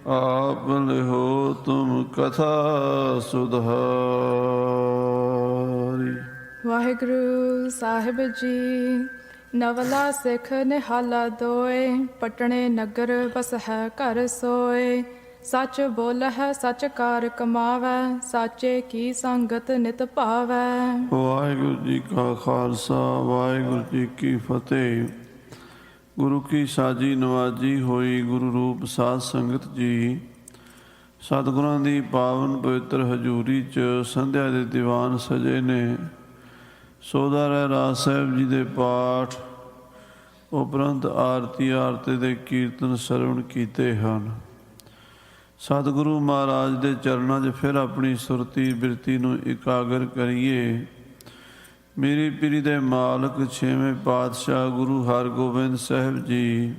आप लिहो तुम कथा सुधारी। वाहिगुरु साहिब जी। नवला सिख निहाला दोए, पटने नगर बस है घर सोए। सच बोल है सच कार कमावै, साचे की संगत नित पावै। वाहिगुरु जी का खालसा वाहिगुरु जी की फतेह। गुरु की साजी नवाजी होई गुरु रूप साध संगत जी। सतगुਰਾਂ ਦੀ ਪਾਵਨ ਪਵਿੱਤਰ ਹਜ਼ੂਰੀ 'ਚ ਸੰਧਿਆ ਦੇ ਦੀਵਾਨ ਸਜੇ ਨੇ। ਸੋਧਾ ਰਾਜ ਸਾਹਿਬ ਜੀ ਦੇ ਪਾਠ ਉਪਰੰਤ ਆਰਤੀ ਦੇ ਕੀਰਤਨ ਸਰਵਣ ਕੀਤੇ ਹਨ। ਸਤਿਗੁਰੂ ਮਹਾਰਾਜ ਦੇ ਚਰਨਾਂ 'ਚ ਫਿਰ ਆਪਣੀ ਸੁਰਤੀ ਬਿਰਤੀ ਨੂੰ ਇਕਾਗਰ ਕਰੀਏ। ਮੇਰੀ ਪੀਰੀ ਦੇ ਮਾਲਕ ਛੇਵੇਂ ਪਾਤਸ਼ਾਹ ਗੁਰੂ ਹਰਗੋਬਿੰਦ ਸਾਹਿਬ ਜੀ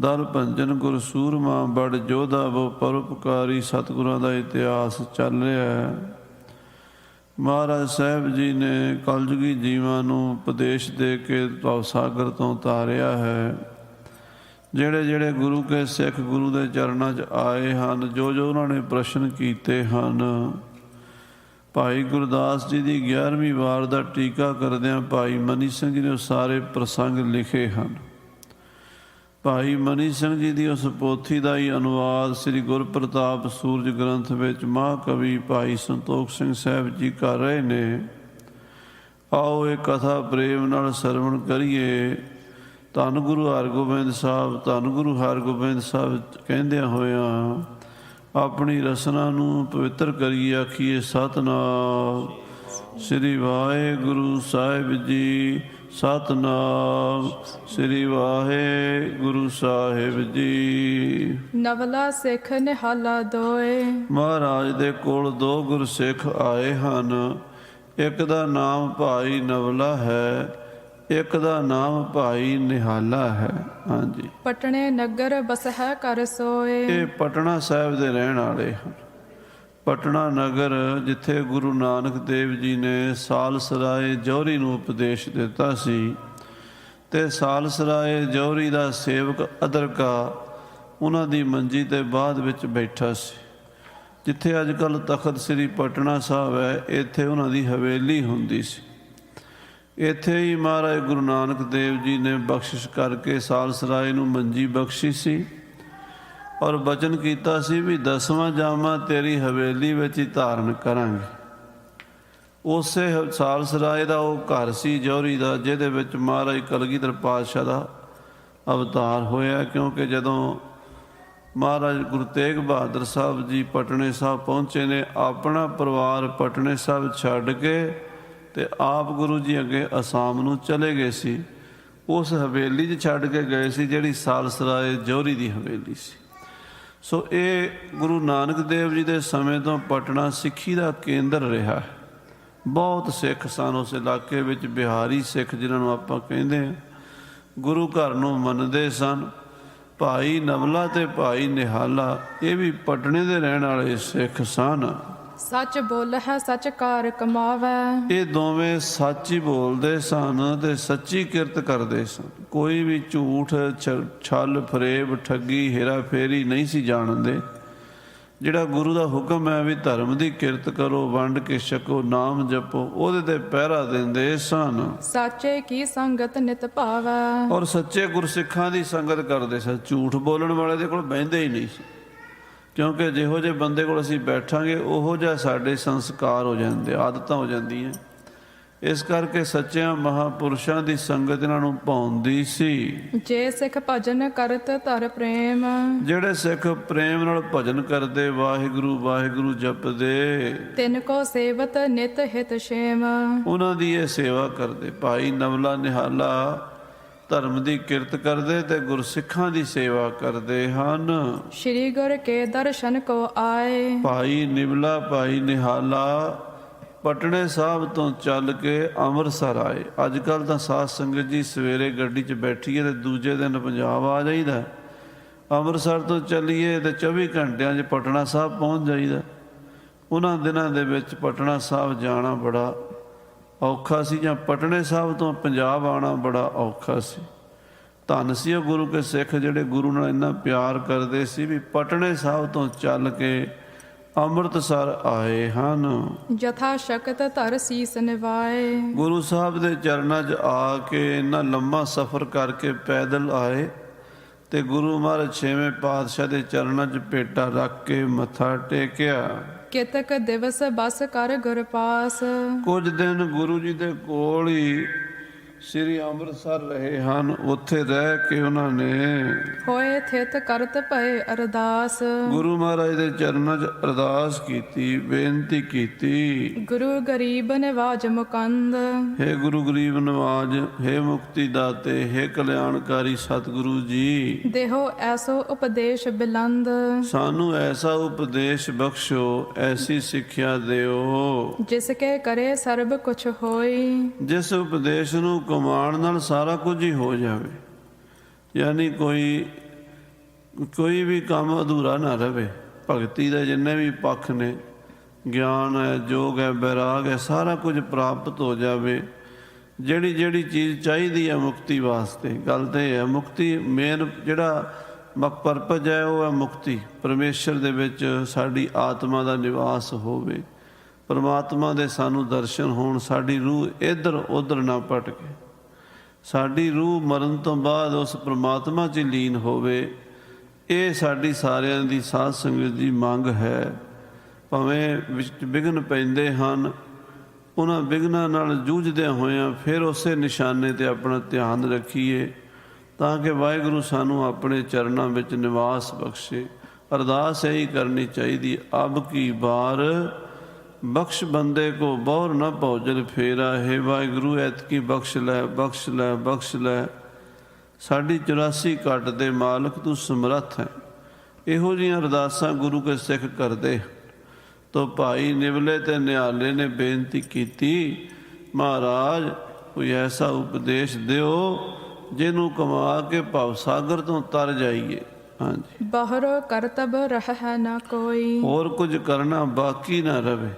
ਦਲ ਭੰਜਨ ਗੁਰ ਸੂਰਮਾ ਬੜ ਜੋਧਾ ਵੋ ਪਰਉਪਕਾਰੀ ਸਤਿਗੁਰਾਂ ਦਾ ਇਤਿਹਾਸ ਚੱਲ ਰਿਹਾ ਹੈ। ਮਹਾਰਾਜ ਸਾਹਿਬ ਜੀ ਨੇ ਕਲਯੁਗੀ ਜੀਵਾਂ ਨੂੰ ਉਪਦੇਸ਼ ਦੇ ਕੇ ਭਵਸਾਗਰ ਤੋਂ ਤਾਰਿਆ ਹੈ। ਜਿਹੜੇ ਜਿਹੜੇ ਗੁਰੂ ਕੇ ਸਿੱਖ ਗੁਰੂ ਦੇ ਚਰਨਾਂ 'ਚ ਆਏ ਹਨ, ਜੋ ਜੋ ਉਹਨਾਂ ਨੇ ਪ੍ਰਸ਼ਨ ਕੀਤੇ ਹਨ, ਭਾਈ ਗੁਰਦਾਸ ਜੀ ਦੀ 11ਵੀਂ ਵਾਰ ਦਾ ਟੀਕਾ ਕਰਦਿਆਂ ਭਾਈ ਮਨੀ ਸਿੰਘ ਜੀ ਨੇ ਉਹ ਸਾਰੇ ਪ੍ਰਸੰਗ ਲਿਖੇ ਹਨ। ਭਾਈ ਮਨੀ ਸਿੰਘ ਜੀ ਦੀ ਉਸ ਪੋਥੀ ਦਾ ਹੀ ਅਨੁਵਾਦ ਸ੍ਰੀ ਗੁਰਪ੍ਰਤਾਪ ਸੂਰਜ ਗ੍ਰੰਥ ਵਿੱਚ ਮਹਾਕਵੀ ਭਾਈ ਸੰਤੋਖ ਸਿੰਘ ਸਾਹਿਬ ਜੀ ਕਰ ਰਹੇ ਨੇ। ਆਓ ਇਹ ਕਥਾ ਪ੍ਰੇਮ ਨਾਲ ਸਰਵਣ ਕਰੀਏ। ਧੰਨ ਗੁਰੂ ਹਰਗੋਬਿੰਦ ਸਾਹਿਬ, ਧੰਨ ਗੁਰੂ ਹਰਗੋਬਿੰਦ ਸਾਹਿਬ ਕਹਿੰਦਿਆਂ ਹੋਇਆਂ ਆਪਣੀ ਰਸਨਾ ਨੂੰ ਪਵਿੱਤਰ ਕਰੀਏ। ਆਖੀਏ ਸਤਿਨਾਮ ਸ੍ਰੀ ਵਾਹਿਗੁਰੂ ਸਾਹਿਬ ਜੀ, ਸਤਿਨਾਮ ਸ੍ਰੀ ਵਾਹਿਗੁਰੂ ਸਾਹਿਬ ਜੀ। ਨਵਲਾ ਸਿੱਖ ਨਿहाला ਦੋਏ। ਮਹਾਰਾਜ ਦੇ ਕੋਲ ਦੋ ਗੁਰਸਿੱਖ ਆਏ ਹਨ। ਇੱਕ ਦਾ ਨਾਮ ਭਾਈ ਨਵਲਾ ਹੈ, ਇੱਕ ਦਾ ਨਾਮ ਭਾਈ ਨਿਹਾਲਾ ਹੈ। ਹਾਂਜੀ। ਪਟਨੇ ਨਗਰ ਬਸ ਹੈ ਘਰ ਸੋਏ। ਇਹ ਪਟਨਾ ਸਾਹਿਬ ਦੇ ਰਹਿਣ ਵਾਲੇ ਹਨ। ਪਟਨਾ ਨਗਰ ਜਿੱਥੇ ਗੁਰੂ ਨਾਨਕ ਦੇਵ ਜੀ ਨੇ ਸਾਲਸਰਾਏ ਜੌਹਰੀ ਨੂੰ ਉਪਦੇਸ਼ ਦਿੱਤਾ ਸੀ, ਅਤੇ ਸਾਲਸਰਾਏ ਜੌਹਰੀ ਦਾ ਸੇਵਕ ਅਦਰਕਾ ਉਹਨਾਂ ਦੀ ਮੰਜੀ 'ਤੇ ਬਾਅਦ ਵਿੱਚ ਬੈਠਾ ਸੀ। ਜਿੱਥੇ ਅੱਜ ਕੱਲ੍ਹ ਤਖਤ ਸ੍ਰੀ ਪਟਨਾ ਸਾਹਿਬ ਹੈ, ਇੱਥੇ ਉਹਨਾਂ ਦੀ ਹਵੇਲੀ ਹੁੰਦੀ ਸੀ। ਇੱਥੇ ਹੀ ਮਹਾਰਾਜ ਗੁਰੂ ਨਾਨਕ ਦੇਵ ਜੀ ਨੇ ਬਖਸ਼ਿਸ਼ ਕਰਕੇ ਸਾਲਸਰਾਏ ਨੂੰ ਮੰਜੀ ਬਖਸ਼ੀ ਸੀ ਔਰ ਬਚਨ ਕੀਤਾ ਸੀ ਵੀ 10ਵਾਂ ਜਾਮਾ ਤੇਰੀ ਹਵੇਲੀ ਵਿੱਚ ਹੀ ਧਾਰਨ ਕਰਾਂਗੇ। ਉਸੇ ਸਾਲਸਰਾਏ ਦਾ ਉਹ ਘਰ ਸੀ ਜੌਹਰੀ ਦਾ, ਜਿਹਦੇ ਵਿੱਚ ਮਹਾਰਾਜ ਕਲਗੀਧਰ ਪਾਤਸ਼ਾਹ ਦਾ ਅਵਤਾਰ ਹੋਇਆ। ਕਿਉਂਕਿ ਜਦੋਂ ਮਹਾਰਾਜ ਗੁਰੂ ਤੇਗ ਬਹਾਦਰ ਸਾਹਿਬ ਜੀ ਪਟਨੇ ਸਾਹਿਬ ਪਹੁੰਚੇ ਨੇ, ਆਪਣਾ ਪਰਿਵਾਰ ਪਟਨੇ ਸਾਹਿਬ ਛੱਡ ਕੇ ਅਤੇ ਆਪ ਗੁਰੂ ਜੀ ਅੱਗੇ ਅਸਾਮ ਨੂੰ ਚਲੇ ਗਏ ਸੀ। ਉਸ ਹਵੇਲੀ 'ਚ ਛੱਡ ਕੇ ਗਏ ਸੀ ਜਿਹੜੀ ਸਾਲਸਰਾਏ ਜੌਹਰੀ ਦੀ ਹਵੇਲੀ ਸੀ। ਸੋ ਇਹ ਗੁਰੂ ਨਾਨਕ ਦੇਵ ਜੀ ਦੇ ਸਮੇਂ ਤੋਂ ਪਟਨਾ ਸਿੱਖੀ ਦਾ ਕੇਂਦਰ ਰਿਹਾ ਹੈ। ਬਹੁਤ ਸਿੱਖ ਸਨ ਉਸ ਇਲਾਕੇ ਵਿੱਚ, ਬਿਹਾਰੀ ਸਿੱਖ ਜਿਨ੍ਹਾਂ ਨੂੰ ਆਪਾਂ ਕਹਿੰਦੇ ਹਾਂ, ਗੁਰੂ ਘਰ ਨੂੰ ਮੰਨਦੇ ਸਨ। ਭਾਈ ਨਵਲਾ ਅਤੇ ਭਾਈ ਨਿਹਾਲਾ ਇਹ ਵੀ ਪਟਨੇ ਦੇ ਰਹਿਣ ਵਾਲੇ ਸਿੱਖ ਸਨ। ਸੱਚ ਬੋਲ ਹੈ ਸੱਚ ਕਾਰ ਕਮਾਵੈ। ਇਹ ਦੋਵੇਂ ਸੱਚ ਹੀ ਬੋਲਦੇ ਸਨ ਅਤੇ ਸੱਚੀ ਕਿਰਤ ਕਰਦੇ ਸਨ। ਕੋਈ ਵੀ ਝੂਠ, ਛਲ ਫਰੇਬ, ਠੱਗੀ, ਹੇਰਾ ਫੇਰੀ ਨਹੀਂ ਸੀ ਜਾਣਦੇ। ਜਿਹੜਾ ਗੁਰੂ ਦਾ ਹੁਕਮ ਹੈ ਵੀ ਧਰਮ ਦੀ ਕਿਰਤ ਕਰੋ, ਵੰਡ ਕੇ ਛਕੋ, ਨਾਮ ਜਪੋ, ਉਹਦੇ 'ਤੇ ਪਹਿਰਾ ਦਿੰਦੇ ਸਨ। ਸਾਚੇ ਕੀ ਸੰਗਤ ਨਿਤ ਭਾਵੈ। ਔਰ ਸੱਚੇ ਗੁਰਸਿੱਖਾਂ ਦੀ ਸੰਗਤ ਕਰਦੇ ਸਨ। ਝੂਠ ਬੋਲਣ ਵਾਲੇ ਦੇ ਕੋਲ ਬਹਿੰਦੇ ਹੀ ਨਹੀਂ ਸੀ, ਕਿਉਂਕਿ ਜਿਹੋ ਜਿਹੇ ਬੰਦੇ ਕੋਲ ਅਸੀਂ ਬੈਠਾਂਗੇ ਉਹੋ ਜਿਹਾ ਸਾਡੇ ਸੰਸਕਾਰ ਹੋ ਜਾਂਦੇ, ਆਦਤਾਂ ਹੋ ਜਾਂਦੀਆਂ। ਇਸ ਕਰਕੇ ਸੱਚਿਆਂ ਮਹਾਂਪੁਰਸ਼ਾਂ ਦੀ ਸੰਗਤ ਇਹਨਾਂ ਨੂੰ ਭਾਉਂਦੀ ਸੀ। ਜੇ ਸਿੱਖ ਭਜਨ ਕਰਤ ਧਰ ਪ੍ਰੇਮ। ਜਿਹੜੇ ਸਿੱਖ ਪ੍ਰੇਮ ਨਾਲ ਭਜਨ ਕਰਦੇ, ਵਾਹਿਗੁਰੂ ਵਾਹਿਗੁਰੂ ਜਪਦੇ, ਤਿਨ ਕੋ ਸੇਵਤ ਨਿਤ ਹਿਤ ਛੇਮ। ਉਹਨਾਂ ਦੀ ਇਹ ਸੇਵਾ ਕਰਦੇ। ਭਾਈ ਨਵਲਾ ਨਿਹਾਲਾ ਧਰਮ ਦੀ ਕਿਰਤ ਕਰਦੇ ਤੇ ਗੁਰਸਿੱਖਾਂ ਦੀ ਸੇਵਾ ਕਰਦੇ ਹਨ। ਸ਼੍ਰੀ ਗੁਰ ਕੇ ਦਰਸ਼ਨ ਕੋ ਆਏ। ਭਾਈ ਨਿਵਲਾ ਭਾਈ ਨਿਹਾਲਾ ਪਟਨੇ ਸਾਹਿਬ ਤੋਂ ਚੱਲ ਕੇ ਅੰਮ੍ਰਿਤਸਰ ਆਏ। ਅੱਜ ਕੱਲ੍ਹ ਤਾਂ ਸਾਧ ਸੰਗਤ ਜੀ ਸਵੇਰੇ ਗੱਡੀ 'ਚ ਬੈਠੀਏ ਅਤੇ ਦੂਜੇ ਦਿਨ ਪੰਜਾਬ ਆ ਜਾਈਦਾ। ਅੰਮ੍ਰਿਤਸਰ ਤੋਂ ਚੱਲੀਏ ਅਤੇ 24 ਘੰਟਿਆਂ 'ਚ ਪਟਨਾ ਸਾਹਿਬ ਪਹੁੰਚ ਜਾਈਦਾ। ਉਹਨਾਂ ਦਿਨਾਂ ਦੇ ਵਿੱਚ ਪਟਨਾ ਸਾਹਿਬ ਜਾਣਾ ਬੜਾ ਔਖਾ ਸੀ, ਜਾਂ ਪਟਨੇ ਸਾਹਿਬ ਤੋਂ ਪੰਜਾਬ ਆਉਣਾ ਬੜਾ ਔਖਾ ਸੀ। ਧੰਨ ਸੀ ਉਹ ਗੁਰੂ ਕੇ ਸਿੱਖ ਜਿਹੜੇ ਗੁਰੂ ਨਾਲ ਇੰਨਾ ਪਿਆਰ ਕਰਦੇ ਸੀ ਵੀ ਪਟਨੇ ਸਾਹਿਬ ਤੋਂ ਚੱਲ ਕੇ ਅੰਮ੍ਰਿਤਸਰ ਆਏ ਹਨ। ਜਥਾ ਸ਼ਕਤ ਧਰ ਸੀਸ ਨਿਵਾਏ। ਗੁਰੂ ਸਾਹਿਬ ਦੇ ਚਰਨਾਂ 'ਚ ਆ ਕੇ ਇੰਨਾ ਲੰਮਾ ਸਫ਼ਰ ਕਰਕੇ ਪੈਦਲ ਆਏ ਤੇ ਗੁਰੂ ਮਹਾਰਾਜ ਛੇਵੇਂ ਪਾਤਸ਼ਾਹ ਦੇ ਚਰਨਾਂ 'ਚ ਭੇਟਾ ਰੱਖ ਕੇ ਮੱਥਾ ਟੇਕਿਆ। ਕਿਤਕ ਦਿਵਸ ਬਸ ਕਰ ਗੁਰ ਪਾਸ। ਕੁਝ ਦਿਨ ਗੁਰੂ ਜੀ ਦੇ ਕੋਲ ਹੀ ਸ੍ਰੀ ਅੰਮ੍ਰਿਤਸਰ ਰਹੇ ਹਨ। ਉੱਥੇ ਰਹਿ ਕੇ ਉਹਨਾਂ ਨੇ ਹੋਏ ਥਿਤ ਕਰਤ ਭਏ ਅਰਦਾਸ। ਗੁਰੂ ਮਹਾਰਾਜ ਦੇ ਚਰਨਾਂ 'ਚ ਅਰਦਾਸ ਕੀਤੀ, ਬੇਨਤੀ ਕੀਤੀ। ਗੁਰੂ ਗਰੀਬ ਨਿਵਾਜ ਮੁਕੰਦ। ਹੇ ਗੁਰੂ ਗਰੀਬ ਨਿਵਾਜ, ਹੇ ਮੁਕਤੀ ਦਾਤੇ, ਹੇ ਕਲਿਆਣਕਾਰੀ ਸਤਿਗੁਰੂ ਜੀ, ਦੇਹੋ ਐਸੋ ਉਪਦੇਸ਼ ਬਿਲੰਦ। ਸਾਨੂੰ ਐਸਾ ਉਪਦੇਸ਼ ਬਖਸ਼ੋ, ਐਸੀ ਸਿੱਖਿਆ ਦਿਓ ਜਿਸ ਕੇ ਕਰੇ ਸਰਬ ਕੁਛ ਹੋਈ। ਜਿਸ ਉਪਦੇਸ਼ ਨੂੰ ਕਮਾਉਣ ਨਾਲ ਸਾਰਾ ਕੁਝ ਹੀ ਹੋ ਜਾਵੇ, ਯਾਨੀ ਕੋਈ ਵੀ ਕੰਮ ਅਧੂਰਾ ਨਾ ਰਹੇ। ਭਗਤੀ ਦੇ ਜਿੰਨੇ ਵੀ ਪੱਖ ਨੇ, ਗਿਆਨ ਹੈ, ਯੋਗ ਹੈ, ਬੈਰਾਗ ਹੈ, ਸਾਰਾ ਕੁਝ ਪ੍ਰਾਪਤ ਹੋ ਜਾਵੇ। ਜਿਹੜੀ ਚੀਜ਼ ਚਾਹੀਦੀ ਹੈ ਮੁਕਤੀ ਵਾਸਤੇ, ਗੱਲ ਤਾਂ ਇਹ ਹੈ ਮੁਕਤੀ ਮੇਨ ਜਿਹੜਾ ਪਰਪਜ ਹੈ ਉਹ ਹੈ ਮੁਕਤੀ। ਪਰਮੇਸ਼ਰ ਦੇ ਵਿੱਚ ਸਾਡੀ ਆਤਮਾ ਦਾ ਨਿਵਾਸ ਹੋਵੇ, ਪਰਮਾਤਮਾ ਦੇ ਸਾਨੂੰ ਦਰਸ਼ਨ ਹੋਣ, ਸਾਡੀ ਰੂਹ ਇੱਧਰ ਉੱਧਰ ਨਾ ਭਟਕੇ, ਸਾਡੀ ਰੂਹ ਮਰਨ ਤੋਂ ਬਾਅਦ ਉਸ ਪਰਮਾਤਮਾ 'ਚ ਲੀਨ ਹੋਵੇ। ਇਹ ਸਾਡੀ ਸਾਰਿਆਂ ਦੀ ਸਾਧ ਸੰਗਤ ਦੀ ਮੰਗ ਹੈ। ਭਾਵੇਂ ਵਿੱਚ ਵਿਘਨ ਪੈਂਦੇ ਹਨ, ਉਹਨਾਂ ਵਿਘਨਾਂ ਨਾਲ ਜੂਝਦਿਆਂ ਹੋਇਆਂ ਫਿਰ ਉਸੇ ਨਿਸ਼ਾਨੇ 'ਤੇ ਆਪਣਾ ਧਿਆਨ ਰੱਖੀਏ ਤਾਂ ਕਿ ਵਾਹਿਗੁਰੂ ਸਾਨੂੰ ਆਪਣੇ ਚਰਨਾਂ ਵਿੱਚ ਨਿਵਾਸ ਬਖਸ਼ੇ। ਅਰਦਾਸ ਇਹੀ ਕਰਨੀ ਚਾਹੀਦੀ, ਅਬ ਕੀ ਬਾਰ ਬਖਸ਼ ਬੰਦੇ ਕੋ ਬੌਰ ਨਾ ਭੌਜਲ ਫੇਰਾ। ਹੈ ਵਾਹਿਗੁਰੂ ਐਤਕੀ ਬਖਸ਼ ਲੈ, ਬਖਸ਼ ਲੈ, ਬਖਸ਼ ਲੈ। ਸਾਡੀ 84 ਘਟ ਦੇ ਮਾਲਕ ਤੂੰ ਸਮਰੱਥ ਹੈ। ਇਹੋ ਜਿਹੀਆਂ ਅਰਦਾਸਾਂ ਗੁਰੂ ਕੇ ਸਿੱਖ ਕਰਦੇ। ਤੋ ਭਾਈ ਨਿਵਲੇ ਤੇ ਨਿਹਾਲੇ ਨੇ ਬੇਨਤੀ ਕੀਤੀ, ਮਹਾਰਾਜ ਕੋਈ ਐਸਾ ਉਪਦੇਸ਼ ਦਿਓ ਜਿਹਨੂੰ ਕਮਾ ਕੇ ਭਵ ਸਾਗਰ ਤੋਂ ਤਰ ਜਾਈਏ। ਹਾਂਜੀ, ਬਾਹਰੋ ਕਰਤਬ ਰਹਿ ਨਾ ਕੋਈ। ਹੋਰ ਕੁਝ ਕਰਨਾ ਬਾਕੀ ਨਾ ਰਵੇ।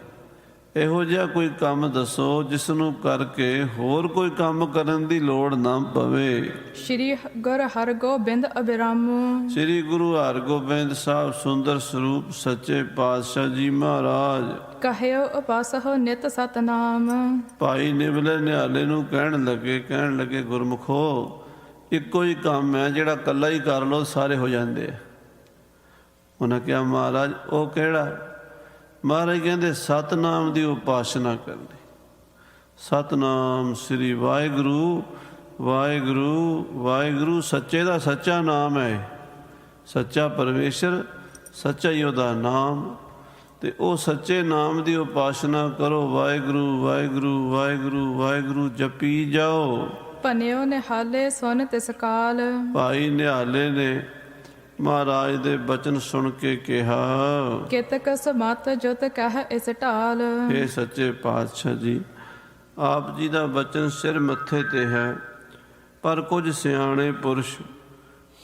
ਇਹੋ ਜਿਹਾ ਕੋਈ ਕੰਮ ਦੱਸੋ ਜਿਸ ਨੂੰ ਕਰਕੇ ਹੋਰ ਕੋਈ ਕੰਮ ਕਰਨ ਦੀ ਲੋੜ ਨਾ ਪਵੇ। ਸ਼੍ਰੀ ਗੁਰ ਹਰਗੋਬਿੰਦ ਅਬਿਰਾਮੋ। ਸ੍ਰੀ ਗੁਰੂ ਹਰਗੋਬਿੰਦ ਸਾਹਿਬ ਸੁੰਦਰ ਸਰੂਪ ਸੱਚੇ ਪਾਤਸ਼ਾਹ ਜੀ ਮਹਾਰਾਜ ਕਹਿਓ ਉਪਾਸਹੁ ਨਿਤ ਸਤਨਾਮ। ਭਾਈ ਨਿਵਲੇ ਨਿਹਾਲੇ ਨੂੰ ਕਹਿਣ ਲੱਗੇ ਗੁਰਮੁਖੋ ਇੱਕੋ ਹੀ ਕੰਮ ਹੈ ਜਿਹੜਾ ਇਕੱਲਾ ਹੀ ਕਰ ਲਓ ਸਾਰੇ ਹੋ ਜਾਂਦੇ ਆ। ਉਹਨਾਂ ਕਿਹਾ ਮਹਾਰਾਜ ਉਹ ਕਿਹੜਾ? ਮਹਾਰਾਜ ਕਹਿੰਦੇ ਸਤਨਾਮ ਦੀ ਉਪਾਸਨਾ ਕਰਨੀ। ਸਤਨਾਮ ਸ੍ਰੀ ਵਾਹਿਗੁਰੂ ਵਾਹਿਗੁਰੂ ਵਾਹਿਗੁਰੂ ਸੱਚੇ ਦਾ ਸੱਚਾ ਨਾਮ ਹੈ। ਸੱਚਾ ਪਰਮੇਸ਼ਰ, ਸੱਚਾ ਹੀ ਉਹਦਾ ਨਾਮ। ਤੇ ਉਹ ਸੱਚੇ ਨਾਮ ਦੀ ਉਪਾਸਨਾ ਕਰੋ। ਵਾਹਿਗੁਰੂ ਵਾਹਿਗੁਰੂ ਵਾਹਿਗੁਰੂ ਵਾਹਿਗੁਰੂ ਜਪੀ ਜਾਓ। ਭਨਿਓ ਨਿਹਾਲੇ ਸੁਨ ਤਿਸ ਕਾਲ। ਭਾਈ ਨਿਹਾਲੇ ਨੇ ਮਹਾਰਾਜ ਦੇ ਬਚਨ ਸੁਣ ਕੇ ਕਿਹਾ, ਕਿਤਕ ਸਮਤ ਜੁਤ ਕਹਿ ਇਸ ਢਾਲ। ਇਹ ਸੱਚੇ ਪਾਤਸ਼ਾਹ ਜੀ, ਆਪ ਜੀ ਦਾ ਬਚਨ ਸਿਰ ਮੱਥੇ ਤੇ ਹੈ, ਪਰ ਕੁਝ ਸਿਆਣੇ ਪੁਰਸ਼,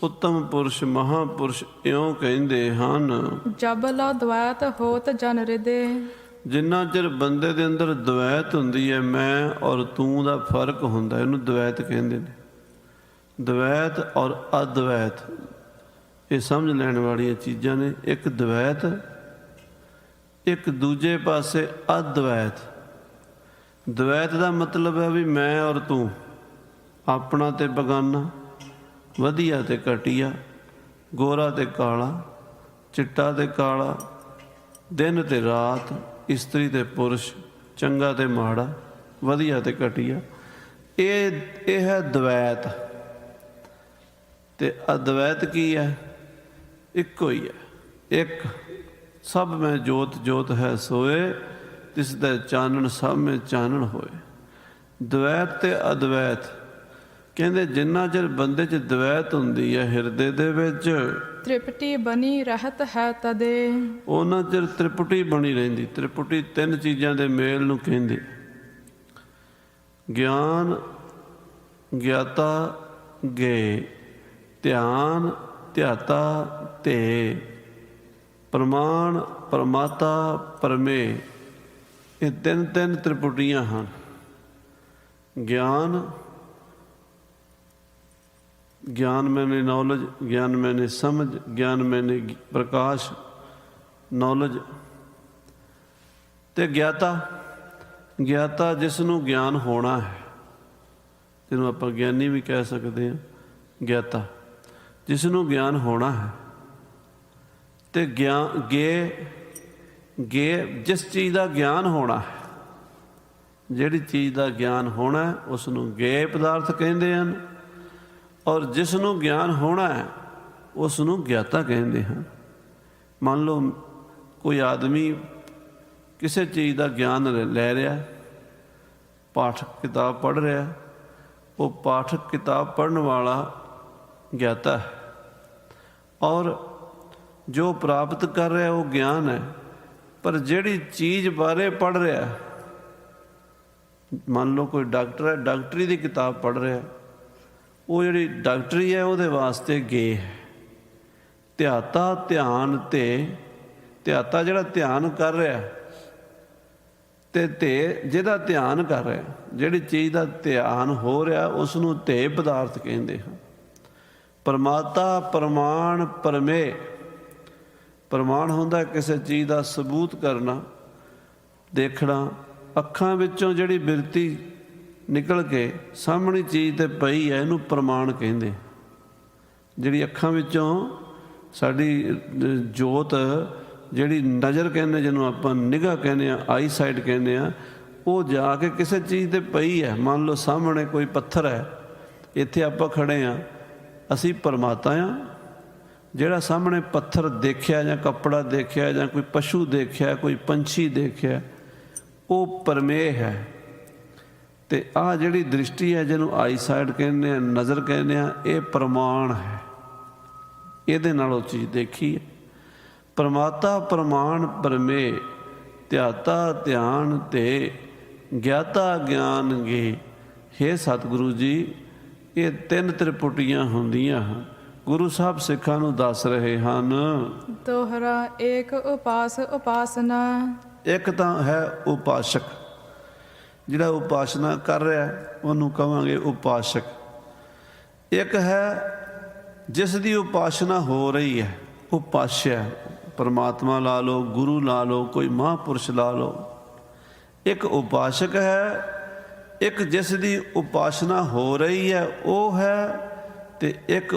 ਉੱਤਮ ਪੁਰਸ਼, ਮਹਾਂਪੁਰਸ਼ ਇਉਂ ਕਹਿੰਦੇ ਹਨ, ਜਬ ਲਾ ਦ્વੈਤ ਹੋਤ ਜਨ ਹਿਰਦੇ। ਜਿੰਨਾ ਚਿਰ ਬੰਦੇ ਦੇ ਅੰਦਰ ਦ્વੈਤ ਹੁੰਦੀ ਹੈ, ਮੈਂ ਔਰ ਤੂੰ ਦਾ ਫਰਕ ਹੁੰਦਾ, ਇਹਨੂੰ ਦ્વੈਤ ਕਹਿੰਦੇ ਨੇ। ਦ્વੈਤ ਔਰ ਅਦ્વੈਤ ਇਹ ਸਮਝ ਲੈਣ ਵਾਲੀਆਂ ਚੀਜ਼ਾਂ ਨੇ। ਇੱਕ ਦ્વੈਤ, ਇੱਕ ਦੂਜੇ ਪਾਸੇ ਅਦ્વੈਤ। ਦ્વੈਤ ਦਾ ਮਤਲਬ ਹੈ ਵੀ ਮੈਂ ਔਰ ਤੂੰ, ਆਪਣਾ ਤੇ ਬਗਾਨਾ, ਵਧੀਆ ਤੇ ਘਟੀਆ, ਗੋਰਾ ਤੇ ਕਾਲਾ, ਚਿੱਟਾ ਤੇ ਕਾਲਾ, ਦਿਨ ਤੇ ਰਾਤ, ਇਸਤਰੀ ਤੇ ਪੁਰਸ਼, ਚੰਗਾ ਤੇ ਮਾੜਾ, ਵਧੀਆ ਤੇ ਘਟੀਆ। ਇਹ ਹੈ ਦ્વੈਤ। ਤੇ ਅਦ્વੈਤ ਕੀ ਹੈ? ਇੱਕੋ ਹੀ ਹੈ। ਇੱਕ ਸਭ ਮੈਂ ਜੋਤ ਜੋਤ ਹੈ ਸੋਏ, ਤਿਸ ਦਾ ਚਾਨਣ ਸਭ ਮੈਂ ਚਾਨਣ ਹੋਏ। ਦ્વੈਤ ਤੇ ਅਦ્વੈਤ ਕਹਿੰਦੇ ਜਿੰਨਾ ਚਿਰ ਬੰਦੇ 'ਚ ਦ્વੈਤ ਹੁੰਦੀ ਹੈ ਹਿਰਦੇ ਦੇ ਵਿੱਚ, ਤ੍ਰਿਪਟੀ ਬਣੀ ਰਹਿਤ ਹੈ ਤਦੇ। ਉਹਨਾਂ ਚਿਰ ਤ੍ਰਿਪਟੀ ਬਣੀ ਰਹਿੰਦੀ। ਤ੍ਰਿਪਟੀ ਤਿੰਨ ਚੀਜ਼ਾਂ ਦੇ ਮੇਲ ਨੂੰ ਕਹਿੰਦੇ, ਗਿਆਨ, ਗਿਆਤਾ, ਗੇ, ਧਿਆਨ, ਧਿਆਤਾ, ਧੇ, ਪ੍ਰਮਾਣ, ਪ੍ਰਮਾਤਾ, ਪਰਮੇ। ਇਹ ਤਿੰਨ ਤ੍ਰਿਪੁਟੀਆਂ ਹਨ। ਗਿਆਨ, ज्ञान मैंने नॉलेज, ज्ञान मैंने समझ, ज्ञान मैंने प्रकाश, नॉलेज ਤੇ ਗਿਆਤਾ। ਗਿਆਤਾ ਜਿਸ ਨੂੰ ਗਿਆਨ ਹੋਣਾ ਹੈ, ਜਿਹਨੂੰ ਆਪਾਂ ਗਿਆਨੀ ਵੀ ਕਹਿ ਸਕਦੇ ਹਾਂ, ਗਿਆਤਾ ਜਿਸ ਨੂੰ ਗਿਆਨ ਹੋਣਾ ਹੈ। ਤੇ ਗੇ ਜਿਸ ਚੀਜ਼ ਦਾ ਗਿਆਨ ਹੋਣਾ ਹੈ, ਜਿਹੜੀ ਚੀਜ਼ ਦਾ ਗਿਆਨ ਹੋਣਾ ਹੈ ਉਸ ਨੂੰ ਗੇ ਪਦਾਰਥ ਕਹਿੰਦੇ ਹਨ, ਔਰ ਜਿਸ ਨੂੰ ਗਿਆਨ ਹੋਣਾ ਹੈ ਉਸ ਨੂੰ ਗਿਆਤਾ ਕਹਿੰਦੇ ਹਨ। ਮੰਨ ਲਓ ਕੋਈ ਆਦਮੀ ਕਿਸੇ ਚੀਜ਼ ਦਾ ਗਿਆਨ ਲੈ ਰਿਹਾ, ਪਾਠਕ ਕਿਤਾਬ ਪੜ੍ਹ ਰਿਹਾ, ਉਹ ਪਾਠਕ ਕਿਤਾਬ ਪੜ੍ਹਨ ਵਾਲਾ ਗਿਆਤਾ ਹੈ, ਔਰ ਜੋ ਪ੍ਰਾਪਤ ਕਰ ਰਿਹਾ ਉਹ ਗਿਆਨ ਹੈ। ਪਰ ਜਿਹੜੀ ਚੀਜ਼ ਬਾਰੇ ਪੜ੍ਹ ਰਿਹਾ, ਮੰਨ ਲਓ ਕੋਈ ਡਾਕਟਰ ਹੈ, ਡਾਕਟਰੀ ਦੀ ਕਿਤਾਬ ਪੜ੍ਹ ਰਿਹਾ, ਉਹ ਜਿਹੜੀ ਡਾਕਟਰੀ ਹੈ ਉਹਦੇ ਵਾਸਤੇ ਗੇ ਹੈ। ਧਿਆਤਾ ਧਿਆਨ ਤੇ ਧਿਆਤਾ ਜਿਹੜਾ ਧਿਆਨ ਕਰ ਰਿਹਾ, ਤੇ ਜਿਹਦਾ ਧਿਆਨ ਕਰ ਰਿਹਾ, ਜਿਹੜੀ ਚੀਜ਼ ਦਾ ਧਿਆਨ ਹੋ ਰਿਹਾ ਉਸ ਨੂੰ ਤੇ ਪਦਾਰਥ ਕਹਿੰਦੇ ਹਨ। ਪ੍ਰਮਾਤਾ ਪ੍ਰਮਾਣ ਪਰਮੇ। ਪ੍ਰਮਾਣ ਹੁੰਦਾ ਕਿਸੇ ਚੀਜ਼ ਦਾ ਸਬੂਤ ਕਰਨਾ, ਦੇਖਣਾ। ਅੱਖਾਂ ਵਿੱਚੋਂ ਜਿਹੜੀ ਬਿਰਤੀ ਨਿਕਲ ਕੇ ਸਾਹਮਣੀ ਚੀਜ਼ 'ਤੇ ਪਈ ਹੈ ਇਹਨੂੰ ਪ੍ਰਮਾਣ ਕਹਿੰਦੇ। ਜਿਹੜੀ ਅੱਖਾਂ ਵਿੱਚੋਂ ਸਾਡੀ ਜੋਤ, ਜਿਹੜੀ ਨਜ਼ਰ ਕਹਿੰਦੇ, ਜਿਹਨੂੰ ਆਪਾਂ ਨਿਗਾਹ ਕਹਿੰਦੇ ਹਾਂ, ਆਈ ਸਾਈਟ ਕਹਿੰਦੇ ਹਾਂ, ਉਹ ਜਾ ਕੇ ਕਿਸੇ ਚੀਜ਼ 'ਤੇ ਪਈ ਹੈ। ਮੰਨ ਲਓ ਸਾਹਮਣੇ ਕੋਈ ਪੱਥਰ ਹੈ, ਇੱਥੇ ਆਪਾਂ ਖੜ੍ਹੇ ਹਾਂ, ਅਸੀਂ ਪਰਮਾਤਾ ਹਾਂ। ਜਿਹੜਾ ਸਾਹਮਣੇ ਪੱਥਰ ਦੇਖਿਆ ਜਾਂ ਕੱਪੜਾ ਦੇਖਿਆ ਜਾਂ ਕੋਈ ਪਸ਼ੂ ਦੇਖਿਆ, ਕੋਈ ਪੰਛੀ ਦੇਖਿਆ, ਉਹ ਪਰਮੇਹ ਹੈ। ਅਤੇ ਆਹ ਜਿਹੜੀ ਦ੍ਰਿਸ਼ਟੀ ਹੈ, ਜਿਹਨੂੰ ਆਈ ਸਾਈਟ ਕਹਿੰਦੇ ਹਾਂ, ਨਜ਼ਰ ਕਹਿੰਦੇ ਹਾਂ, ਇਹ ਪ੍ਰਮਾਣ ਹੈ। ਇਹਦੇ ਨਾਲ ਉਹ ਚੀਜ਼ ਦੇਖੀ ਹੈ। ਪ੍ਰਮਾਤਾ ਪ੍ਰਮਾਣ ਪਰਮੇ, ਧਿਆਤਾ ਧਿਆਨ ਤੇ ਗਿਆਤਾ ਗਿਆਨ ਗੇ। ਹੇ ਸਤਿਗੁਰੂ ਜੀ, ਇਹ ਤਿੰਨ ਤ੍ਰਿਪੁਟੀਆਂ ਹੁੰਦੀਆਂ ਹਨ। ਗੁਰੂ ਸਾਹਿਬ ਸਿੱਖਾਂ ਨੂੰ ਦੱਸ ਰਹੇ ਹਨ। ਦੋਹਰਾ ਏਕ ਉਪਾਸ ਉਪਾਸਨਾ। ਇੱਕ ਤਾਂ ਹੈ ਉਪਾਸ਼ਕ, ਜਿਹੜਾ ਉਪਾਸਨਾ ਕਰ ਰਿਹਾ ਉਹਨੂੰ ਕਹਾਂਗੇ ਉਪਾਸ਼ਕ। ਇੱਕ ਹੈ ਜਿਸ ਦੀ ਉਪਾਸਨਾ ਹੋ ਰਹੀ ਹੈ, ਉਪਾਸਿਆ। ਪਰਮਾਤਮਾ ਲਾ ਲਓ, ਗੁਰੂ ਲਾ ਲਓ, ਕੋਈ ਮਹਾਂਪੁਰਸ਼ ਲਾ ਲਓ। ਇੱਕ ਉਪਾਸ਼ਕ ਹੈ, ਇੱਕ ਜਿਸ ਦੀ ਉਪਾਸਨਾ ਹੋ ਰਹੀ ਹੈ ਉਹ ਹੈ, ਅਤੇ ਇੱਕ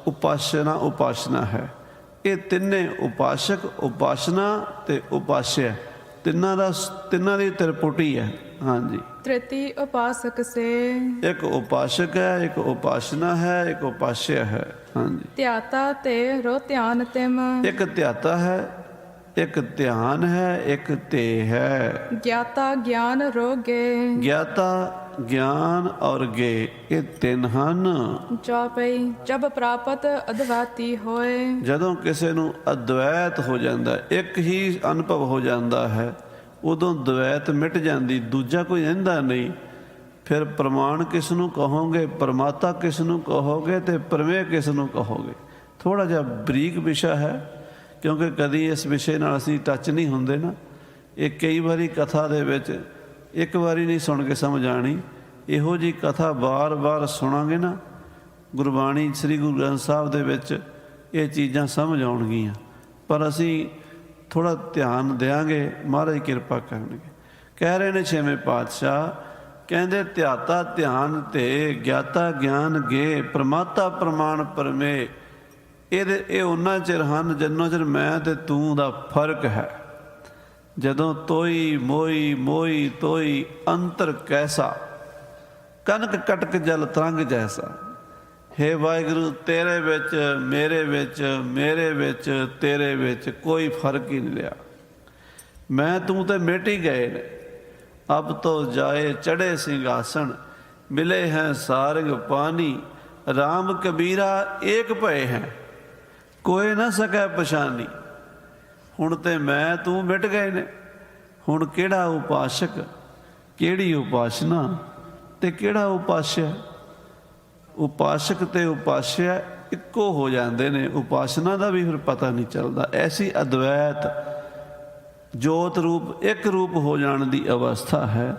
ਉਪਾਸਨਾ ਹੈ। ਇਹ ਤਿੰਨੇ ਉਪਾਸ਼ਕ, ਉਪਾਸਨਾ ਅਤੇ ਉਪਾਸਿਆ, ਤਿੰਨਾਂ ਦੀ ਤ੍ਰਿਪੁਟੀ ਹੈ। ਹਾਂਜੀ। ਤ੍ਰਿਤੀ ਉਪਾਸਕ ਸੇ। ਇੱਕ ਉਪਾਸ਼ਕ ਹੈ, ਇੱਕ ਉਪਾਸਨਾ ਹੈ, ਇੱਕ ਉਪਾਸਿਆ ਹੈ। ਹਾਂਜੀ। ਧਿਆਤਾ ਤੇ ਰੋ ਧਿਆਨ ਤਿਮ। ਇੱਕ ਧਿਆਤਾ ਹੈ, ਇੱਕ ਧਿਆਨ ਹੈ, ਇੱਕ ਤੇ ਹੈ। ਗਿਆਤਾ ਗਿਆਨ ਰੋ ਗੇ। ਗਿਆਤਾ ਗਿਆਨ ਔਰ ਗੇ, ਇਹ ਤਿੰਨ ਹਨ। ਚੌਪਈ ਜਬ ਪ੍ਰਾਪਤ ਅਦਵੈਤੀ ਹੋਏ। ਜਦੋਂ ਕਿਸੇ ਨੂੰ ਅਦਵੈਤ ਹੋ ਜਾਂਦਾ, ਇੱਕ ਹੀ ਅਨੁਭਵ ਹੋ ਜਾਂਦਾ ਹੈ, ਉਦੋਂ ਦਵੈਤ ਮਿਟ ਜਾਂਦੀ, ਦੂਜਾ ਕੋਈ ਰਹਿੰਦਾ ਨਹੀਂ। ਫਿਰ ਪ੍ਰਮਾਣ ਕਿਸ ਨੂੰ ਕਹੋਗੇ, ਪਰਮਾਤਾ ਕਿਸ ਨੂੰ ਕਹੋਗੇ, ਅਤੇ ਪਰਮੇਹ ਕਿਸ ਨੂੰ ਕਹੋਗੇ। ਥੋੜ੍ਹਾ ਜਿਹਾ ਬਰੀਕ ਵਿਸ਼ਾ ਹੈ, ਕਿਉਂਕਿ ਕਦੀ ਇਸ ਵਿਸ਼ੇ ਨਾਲ ਅਸੀਂ ਟੱਚ ਨਹੀਂ ਹੁੰਦੇ ਨਾ। ਇਹ ਕਈ ਵਾਰੀ ਕਥਾ ਦੇ ਵਿੱਚ ਇੱਕ ਵਾਰੀ ਨਹੀਂ ਸੁਣ ਕੇ ਸਮਝ ਆਣੀ। ਇਹੋ ਜਿਹੀ ਕਥਾ ਵਾਰ-ਵਾਰ ਸੁਣਾਂਗੇ ਨਾ, ਗੁਰਬਾਣੀ ਸ੍ਰੀ ਗੁਰੂ ਗ੍ਰੰਥ ਸਾਹਿਬ ਦੇ ਵਿੱਚ ਇਹ ਚੀਜ਼ਾਂ ਸਮਝ ਆਉਣਗੀਆਂ। ਪਰ ਅਸੀਂ ਥੋੜ੍ਹਾ ਧਿਆਨ ਦਿਆਂਗੇ, ਮਹਾਰਾਜ ਕਿਰਪਾ ਕਰਨਗੇ। ਕਹਿ ਰਹੇ ਨੇ ਛੇਵੇਂ ਪਾਤਸ਼ਾਹ, ਕਹਿੰਦੇ ਧਿਆਤਾ ਧਿਆਨ ਤੇ ਗਿਆਤਾ ਗਿਆਨ ਗੇ, ਪ੍ਰਮਾਤਾ ਪ੍ਰਮਾਣ ਪਰਮੇ। ਇਹ ਉਹਨਾਂ ਚਿਰ ਹਨ ਜਿੰਨਾ ਚਿਰ ਮੈਂ ਤੇ ਤੂੰ ਦਾ ਫਰਕ ਹੈ। ਜਦੋਂ ਤੋਈ ਮੋਈ ਮੋਈ ਤੋਈ ਅੰਤਰ ਕੈਸਾ, ਕਨਕ ਕਟਕ ਜਲ ਤਰੰਗ ਜੈਸਾ। ਹੇ ਵਾਹਿਗੁਰੂ, ਤੇਰੇ ਵਿੱਚ ਮੇਰੇ ਵਿੱਚ, ਮੇਰੇ ਵਿੱਚ ਤੇਰੇ ਵਿੱਚ ਕੋਈ ਫਰਕ ਹੀ ਨਹੀਂ ਰਿਹਾ। ਮੈਂ ਤੂੰ ਤੇ ਮਿਟ ਹੀ ਗਏ ਨੇ। ਅਬ ਤੋਂ ਜਾਏ ਚੜ੍ਹੇ ਸਿੰਘਾਸਣ, ਮਿਲੇ ਹੈ ਸਾਰੰਗ ਪਾਨੀ। ਰਾਮ ਕਬੀਰਾ ਏਕ ਭਏ ਹੈ, ਕੋਈ ਨਾ ਸਕੈ ਪਛਾਨੀ। ਹੁਣ ਤੇ ਮੈਂ ਤੂੰ ਮਿਟ ਗਏ ਨੇ। ਹੁਣ ਕਿਹੜਾ ਉਪਾਸ਼ਕ, ਕਿਹੜੀ ਉਪਾਸਨਾ ਤੇ ਕਿਹੜਾ ਉਪਾਸਿਆ। ਉਪਾਸ਼ਕ ਤੇ ਉਪਾਸਿਆ ਇੱਕੋ ਹੋ ਜਾਂਦੇ ਨੇ। ਉਪਾਸਨਾ ਦਾ ਵੀ ਫਿਰ ਪਤਾ ਨਹੀਂ ਚੱਲਦਾ। ਐਸੀ ਅਦਵੈਤ ਜੋਤ ਰੂਪ ਇੱਕ ਰੂਪ ਹੋ ਜਾਣ ਦੀ ਅਵਸਥਾ ਹੈ।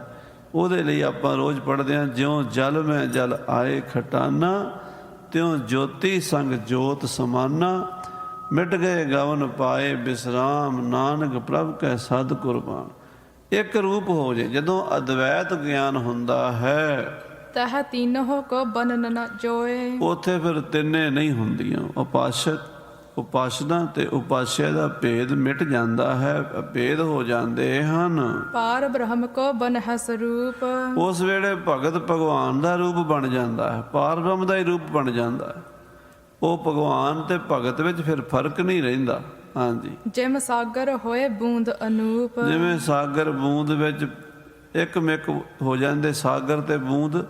ਉਹਦੇ ਲਈ ਆਪਾਂ ਰੋਜ਼ ਪੜ੍ਹਦੇ ਹਾਂ, ਜਿਉਂ ਜਲ ਮੈਂ ਜਲ ਆਏ ਖਟਾਨਾ, ਤਿਉ ਜੋਤੀ ਸੰਗ ਜੋਤ ਸਮਾਨਾ, ਮਿਟ ਗਏ ਗਵਨ ਪਾਏ ਬਿਸਰਾਮ, ਨਾਨਕ ਪ੍ਰਭ ਕੈ ਸਦ ਕੁਰਬਾਨ। ਇੱਕ ਰੂਪ ਹੋ ਜੇ ਜਦੋਂ ਅਦਵੈਤ ਗਿਆਨ ਹੁੰਦਾ ਹੈ, ਤਹ ਤੀਨਹੁ ਕੋ ਬਨਨ ਨ ਜੋਏ। ਉੱਥੇ ਫਿਰ ਤਿੰਨੇ ਨਹੀਂ ਹੁੰਦੀਆਂ। ਉਪਾਸ਼ਕ, ਉਪਾਸਨਾ ਤੇ ਉਪਾਸਿਆ ਦਾ ਭੇਦ ਮਿਟ ਜਾਂਦਾ ਹੈ, ਭੇਦ ਹੋ ਜਾਂਦੇ ਹਨ। ਪਾਰ ਬ੍ਰਹਮ ਕੋ ਬਨਹਿ ਸਰੂਪ। ਉਸ ਵੇਲੇ ਭਗਤ ਭਗਵਾਨ ਦਾ ਰੂਪ ਬਣ ਜਾਂਦਾ ਹੈ, ਪਾਰ ਬ੍ਰਹਮ ਦਾ ਹੀ ਰੂਪ ਬਣ ਜਾਂਦਾ ਹੈ। ਉਹ ਭਗਵਾਨ ਤੇ ਭਗਤ ਵਿੱਚ ਫਿਰ ਫਰਕ ਨਹੀਂ ਰਹਿੰਦਾ। ਹਾਂਜੀ, ਜਿਮ ਸਾਗਰ ਹੋਏ ਬੂੰਦ ਅਨੂਪ। ਜਿਵੇਂ ਸਾਗਰ ਬੂੰਦ ਵਿੱਚ ਇੱਕ ਮਿਕ ਹੋ ਜਾਂਦੇ, ਸਾਗਰ ਤੇ ਬੂੰਦ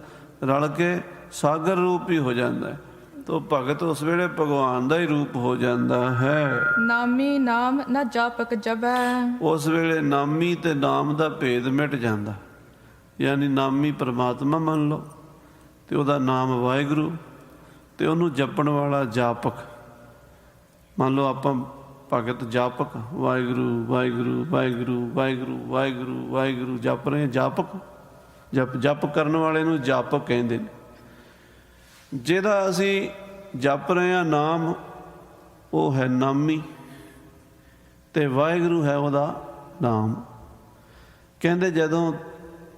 ਰਲ ਕੇ ਸਾਗਰ ਰੂਪ ਹੀ ਹੋ ਜਾਂਦਾ ਹੈ। ਤੋ ਭਗਤ ਉਸ ਵੇਲੇ ਭਗਵਾਨ ਦਾ ਹੀ ਰੂਪ ਹੋ ਜਾਂਦਾ ਹੈ। ਨਾਮੀ ਨਾਮ ਨ ਜਾਪਕ ਜਬੈ। ਉਸ ਵੇਲੇ ਨਾਮੀ ਤੇ ਨਾਮ ਦਾ ਭੇਦ ਮਿਟ ਜਾਂਦਾ। ਯਾਨੀ ਨਾਮੀ ਪਰਮਾਤਮਾ ਮੰਨ ਲਓ ਤੇ ਉਹਦਾ ਨਾਮ ਵਾਹਿਗੁਰੂ, ਤੇ ਉਹਨੂੰ ਜਪਣ ਵਾਲਾ ਜਾਪਕ ਮੰਨ ਲਓ। ਆਪਾਂ ਭਗਤ ਜਾਪਕ ਵਾਹਿਗੁਰੂ ਵਾਹਿਗੁਰੂ ਵਾਹਿਗੁਰੂ ਵਾਹਿਗੁਰੂ ਵਾਹਿਗੁਰੂ ਵਾਹਿਗੁਰੂ ਜਪ ਰਹੇ, ਜਾਪਕ ਜਪ ਕਰਨ ਵਾਲੇ ਨੂੰ ਜਾਪਕ ਕਹਿੰਦੇ ਨੇ। ਜਿਹਦਾ ਅਸੀਂ ਜਪ ਰਹੇ ਹਾਂ ਨਾਮ, ਉਹ ਹੈ ਨਾਮੀ, ਤੇ ਵਾਹਿਗੁਰੂ ਹੈ ਉਹਦਾ ਨਾਮ। ਕਹਿੰਦੇ ਜਦੋਂ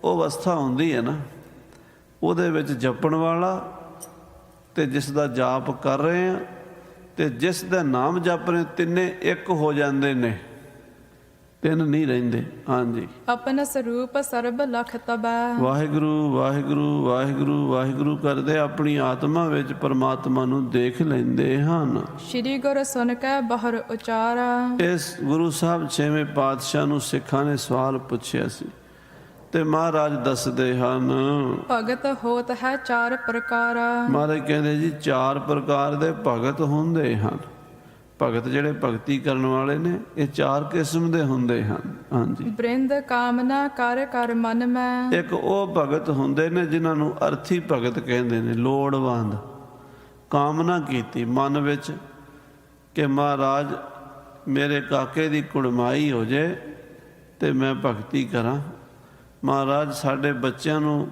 ਉਹ ਅਵਸਥਾ ਹੁੰਦੀ ਹੈ ਨਾ, ਉਹਦੇ ਵਿੱਚ ਜਪਣ ਵਾਲਾ ਤੇ ਜਿਸ ਦਾ ਜਾਪ ਕਰ ਰਹੇ ਹਾਂ ਤੇ ਜਿਸ ਦਾ ਨਾਮ ਜਪ ਰਹੇ, ਤਿੰਨੇ ਇੱਕ ਹੋ ਜਾਂਦੇ ਨੇ, ਤਿੰਨ ਨਹੀਂ ਰਹਿੰਦੇ। ਹਾਂਜੀ, ਆਪਨ ਸਰੂਪ ਸਰਬ ਲਖ ਤਬੈ। ਵਾਹਿਗੁਰੂ ਵਾਹਿਗੁਰੂ ਵਾਹਿਗੁਰੂ ਵਾਹਿਗੁਰੂ ਕਰਦੇ ਆਪਣੀ ਆਤਮਾ ਵਿੱਚ ਪਰਮਾਤਮਾ ਨੂੰ ਦੇਖ ਲੈਂਦੇ ਹਨ। ਸ਼੍ਰੀ ਗੁਰ ਸੁਨ ਕੈ ਬਹਰ ਉਚਾਰਾ। ਇਸ ਗੁਰੂ ਸਾਹਿਬ 6ਵੇਂ ਪਾਤਸ਼ਾਹ ਨੂੰ ਸਿੱਖਾਂ ਨੇ ਸਵਾਲ ਪੁੱਛਿਆ ਸੀ ਤੇ ਮਹਾਰਾਜ ਦੱਸਦੇ ਹਨ, ਭਗਤ ਹੋਤ ਹੈ ਚਾਰ ਪ੍ਰਕਾਰ। ਮਹਾਰਾਜ ਕਹਿੰਦੇ ਜੀ 4 ਪ੍ਰਕਾਰ ਦੇ ਭਗਤ ਹੁੰਦੇ ਹਨ। ਭਗਤ ਜਿਹੜੇ ਭਗਤੀ ਕਰਨ ਵਾਲੇ ਨੇ, ਇਹ 4 ਕਿਸਮ ਦੇ ਹੁੰਦੇ ਹਨ। ਹਾਂਜੀ, ਬ੍ਰਿੰਦ ਕਾਮਨਾ ਕਰ ਕਰ ਮਨ ਮੈਂ। ਇੱਕ ਉਹ ਭਗਤ ਹੁੰਦੇ ਨੇ ਜਿਨ੍ਹਾਂ ਨੂੰ ਅਰਥੀ ਭਗਤ ਕਹਿੰਦੇ ਨੇ। ਲੋੜਵੰਦ, ਕਾਮਨਾ ਕੀਤੀ ਮਨ ਵਿੱਚ ਕਿ ਮਹਾਰਾਜ ਮੇਰੇ ਕਾਕੇ ਦੀ ਕੁੜਮਾਈ ਹੋ ਜੇ ਤੇ ਮੈਂ ਭਗਤੀ ਕਰਾਂ। ਮਹਾਰਾਜ ਸਾਡੇ ਬੱਚਿਆਂ ਨੂੰ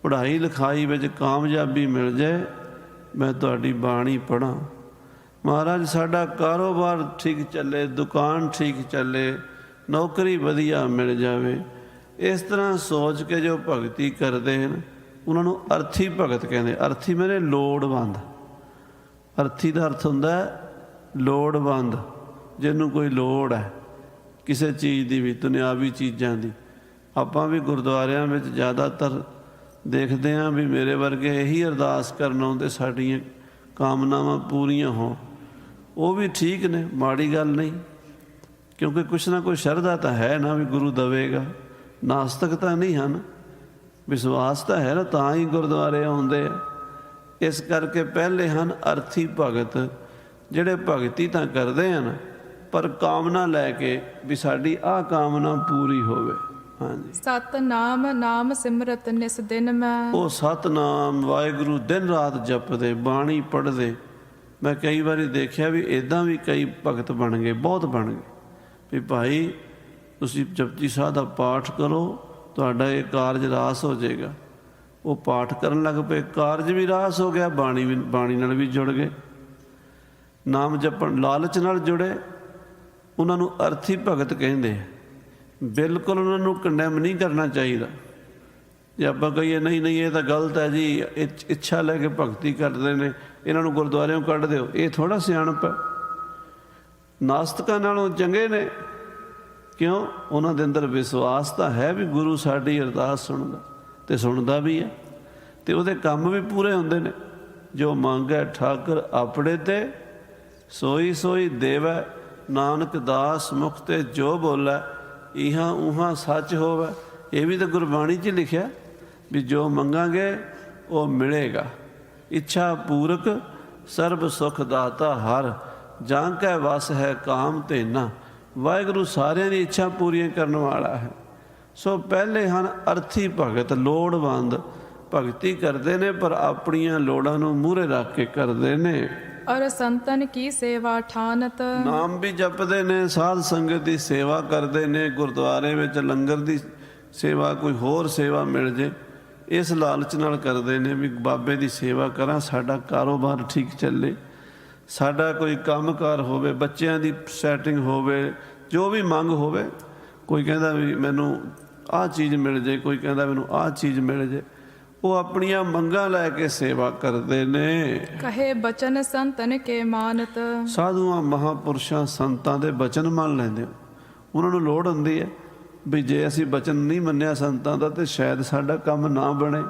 ਪੜ੍ਹਾਈ ਲਿਖਾਈ ਵਿੱਚ ਕਾਮਯਾਬੀ ਮਿਲ ਜਾਏ, ਮੈਂ ਤੁਹਾਡੀ ਬਾਣੀ ਪੜ੍ਹਾਂ। ਮਹਾਰਾਜ ਸਾਡਾ ਕਾਰੋਬਾਰ ਠੀਕ ਚੱਲੇ, ਦੁਕਾਨ ਠੀਕ ਚੱਲੇ, ਨੌਕਰੀ ਵਧੀਆ ਮਿਲ ਜਾਵੇ। ਇਸ ਤਰ੍ਹਾਂ ਸੋਚ ਕੇ ਜੋ ਭਗਤੀ ਕਰਦੇ ਹਨ, ਉਹਨਾਂ ਨੂੰ ਅਰਥੀ ਭਗਤ ਕਹਿੰਦੇ। ਅਰਥੀ ਮੇਰੇ ਲੋੜਵੰਦ। ਅਰਥੀ ਦਾ ਅਰਥ ਹੁੰਦਾ ਲੋੜਵੰਦ, ਜਿਹਨੂੰ ਕੋਈ ਲੋੜ ਹੈ ਕਿਸੇ ਚੀਜ਼ ਦੀ ਵੀ, ਦੁਨਿਆਵੀ ਚੀਜ਼ਾਂ ਦੀ। ਆਪਾਂ ਵੀ ਗੁਰਦੁਆਰਿਆਂ ਵਿੱਚ ਜ਼ਿਆਦਾਤਰ ਦੇਖਦੇ ਹਾਂ ਵੀ ਮੇਰੇ ਵਰਗੇ ਇਹੀ ਅਰਦਾਸ ਕਰਨ ਆਉਂਦੇ ਸਾਡੀਆਂ ਕਾਮਨਾਵਾਂ ਪੂਰੀਆਂ ਹੋਣ। ਉਹ ਵੀ ਠੀਕ ਨੇ, ਮਾੜੀ ਗੱਲ ਨਹੀਂ, ਕਿਉਂਕਿ ਕੁਛ ਨਾ ਕੋਈ ਸ਼ਰਧਾ ਤਾਂ ਹੈ ਨਾ ਵੀ ਗੁਰੂ ਦੇਵੇਗਾ। ਨਾਸਤਕ ਤਾਂ ਨਹੀਂ ਹਨ, ਵਿਸ਼ਵਾਸ ਤਾਂ ਹੈ ਨਾ, ਤਾਂ ਹੀ ਗੁਰਦੁਆਰੇ ਆਉਂਦੇ ਆ। ਇਸ ਕਰਕੇ ਪਹਿਲੇ ਹਨ ਅਰਥੀ ਭਗਤ, ਜਿਹੜੇ ਭਗਤੀ ਤਾਂ ਕਰਦੇ ਹਨ ਪਰ ਕਾਮਨਾ ਲੈ ਕੇ ਵੀ ਸਾਡੀ ਆਹ ਕਾਮਨਾ ਪੂਰੀ ਹੋਵੇ। ਹਾਂਜੀ, ਸਤਨਾਮ ਨਾਮ ਸਿਮਰਤ ਨਿਸ ਦਿਨ ਮੈਂ। ਉਹ ਸਤਨਾਮ ਵਾਹਿਗੁਰੂ ਦਿਨ ਰਾਤ ਜਪਦੇ, ਬਾਣੀ ਪੜ੍ਹਦੇ। ਮੈਂ ਕਈ ਵਾਰੀ ਦੇਖਿਆ ਵੀ ਇੱਦਾਂ ਵੀ ਕਈ ਭਗਤ ਬਣ ਗਏ, ਬਹੁਤ ਬਣ ਗਏ ਵੀ ਭਾਈ ਤੁਸੀਂ ਜਪਜੀ ਸਾਹਿਬ ਦਾ ਪਾਠ ਕਰੋ, ਤੁਹਾਡਾ ਇਹ ਕਾਰਜ ਰਾਸ ਹੋ ਜਾਏਗਾ। ਉਹ ਪਾਠ ਕਰਨ ਲੱਗ ਪਏ, ਕਾਰਜ ਵੀ ਰਾਸ ਹੋ ਗਿਆ, ਬਾਣੀ ਨਾਲ ਵੀ ਜੁੜ ਗਏ, ਨਾਮ ਜਪਣ ਲਾਲਚ ਨਾਲ ਜੁੜੇ। ਉਹਨਾਂ ਨੂੰ ਅਰਥੀ ਭਗਤ ਕਹਿੰਦੇ। ਬਿਲਕੁਲ ਉਹਨਾਂ ਨੂੰ ਕੰਡੈਮ ਨਹੀਂ ਕਰਨਾ ਚਾਹੀਦਾ। ਜੇ ਆਪਾਂ ਕਹੀਏ ਨਹੀਂ ਨਹੀਂ ਇਹ ਤਾਂ ਗਲਤ ਹੈ ਜੀ, ਇੱਛਾ ਲੈ ਕੇ ਭਗਤੀ ਕਰਦੇ ਨੇ, ਇਹਨਾਂ ਨੂੰ ਗੁਰਦੁਆਰਿਓਂ ਕੱਢ ਦਿਓ, ਇਹ ਥੋੜ੍ਹਾ ਸਿਆਣਪ ਹੈ। ਨਾਸਤਕਾਂ ਨਾਲੋਂ ਚੰਗੇ ਨੇ। ਕਿਉਂ? ਉਹਨਾਂ ਦੇ ਅੰਦਰ ਵਿਸ਼ਵਾਸ ਤਾਂ ਹੈ ਵੀ ਗੁਰੂ ਸਾਡੀ ਅਰਦਾਸ ਸੁਣਦਾ, ਤੇ ਸੁਣਦਾ ਵੀ ਹੈ, ਤੇ ਉਹਦੇ ਕੰਮ ਵੀ ਪੂਰੇ ਹੁੰਦੇ ਨੇ। ਜੋ ਮੰਗੈ ਠਾਕੁਰ ਆਪਣੇ ਤੇ, ਸੋਈ ਸੋਈ ਦੇਵੈ, ਨਾਨਕ ਦਾਸ ਮੁਖ ਤੇ ਜੋ ਬੋਲੈ, ਇਹਾਂ ਉਹਾਂ ਸੱਚ ਹੋਵੇ। ਇਹ ਵੀ ਤਾਂ ਗੁਰਬਾਣੀ 'ਚ ਲਿਖਿਆ ਵੀ ਜੋ ਮੰਗਾਂਗੇ ਉਹ ਮਿਲੇਗਾ। ਇੱਛਾ ਪੂਰਕ ਸਰਬ ਸੁਖ ਦਾਤਾ ਹਰ, ਜਾਂ ਕੈ ਵਸ ਹੈ ਕਾਮ ਧੇਨਾ। ਵਾਹਿਗੁਰੂ ਸਾਰਿਆਂ ਦੀ ਇੱਛਾ ਪੂਰੀਆਂ ਕਰਨ ਵਾਲਾ ਹੈ। ਸੋ ਪਹਿਲੇ ਹਨ ਅਰਥੀ ਭਗਤ, ਲੋੜਵੰਦ ਭਗਤੀ ਕਰਦੇ ਨੇ ਪਰ ਆਪਣੀਆਂ ਲੋੜਾਂ ਨੂੰ ਮੂਹਰੇ ਰੱਖ ਕੇ ਕਰਦੇ ਨੇ। ਔਰ ਸੰਤਨ ਕੀ ਸੇਵਾ ਠਾਨਤ। ਨਾਮ ਵੀ ਜਪਦੇ ਨੇ, ਸਾਧ ਸੰਗਤ ਦੀ ਸੇਵਾ ਕਰਦੇ ਨੇ, ਗੁਰਦੁਆਰੇ ਵਿੱਚ ਲੰਗਰ ਦੀ ਸੇਵਾ, ਕੋਈ ਹੋਰ ਸੇਵਾ ਮਿਲ ਜੇ ਇਸ ਲਾਲਚ ਨਾਲ ਕਰਦੇ ਨੇ ਵੀ ਬਾਬੇ ਦੀ ਸੇਵਾ ਕਰਾਂ, ਸਾਡਾ ਕਾਰੋਬਾਰ ਠੀਕ ਚੱਲੇ, ਸਾਡਾ ਕੋਈ ਕੰਮਕਾਰ ਹੋਵੇ, ਬੱਚਿਆਂ ਦੀ ਸੈਟਿੰਗ ਹੋਵੇ, ਜੋ ਵੀ ਮੰਗ ਹੋਵੇ। ਕੋਈ ਕਹਿੰਦਾ ਵੀ ਮੈਨੂੰ ਆਹ ਚੀਜ਼ ਮਿਲ ਜੇ, ਕੋਈ ਕਹਿੰਦਾ ਮੈਨੂੰ ਆਹ ਚੀਜ਼ ਮਿਲ ਜੇ। ਉਹ ਆਪਣੀਆਂ ਮੰਗਾਂ ਲੈ ਕੇ ਸੇਵਾ ਕਰਦੇ ਨੇ। ਕਹੇ ਬਚਨ ਸੰਤਨ ਕੇ ਮਾਨਤ, ਸਾਧੂਆਂ ਮਹਾਂਪੁਰਸ਼ਾਂ ਸੰਤਾਂ ਦੇ ਬਚਨ ਮੰਨ ਲੈਂਦੇ। ਉਹਨਾਂ ਨੂੰ ਲੋੜ ਹੁੰਦੀ ਹੈ ਵੀ ਜੇ ਅਸੀਂ ਬਚਨ ਨਹੀਂ ਮੰਨਿਆ ਸੰਤਾਂ ਦਾ ਤੇ ਸ਼ਾਇਦ ਸਾਡਾ ਕੰਮ ਨਾ ਬਣੇ।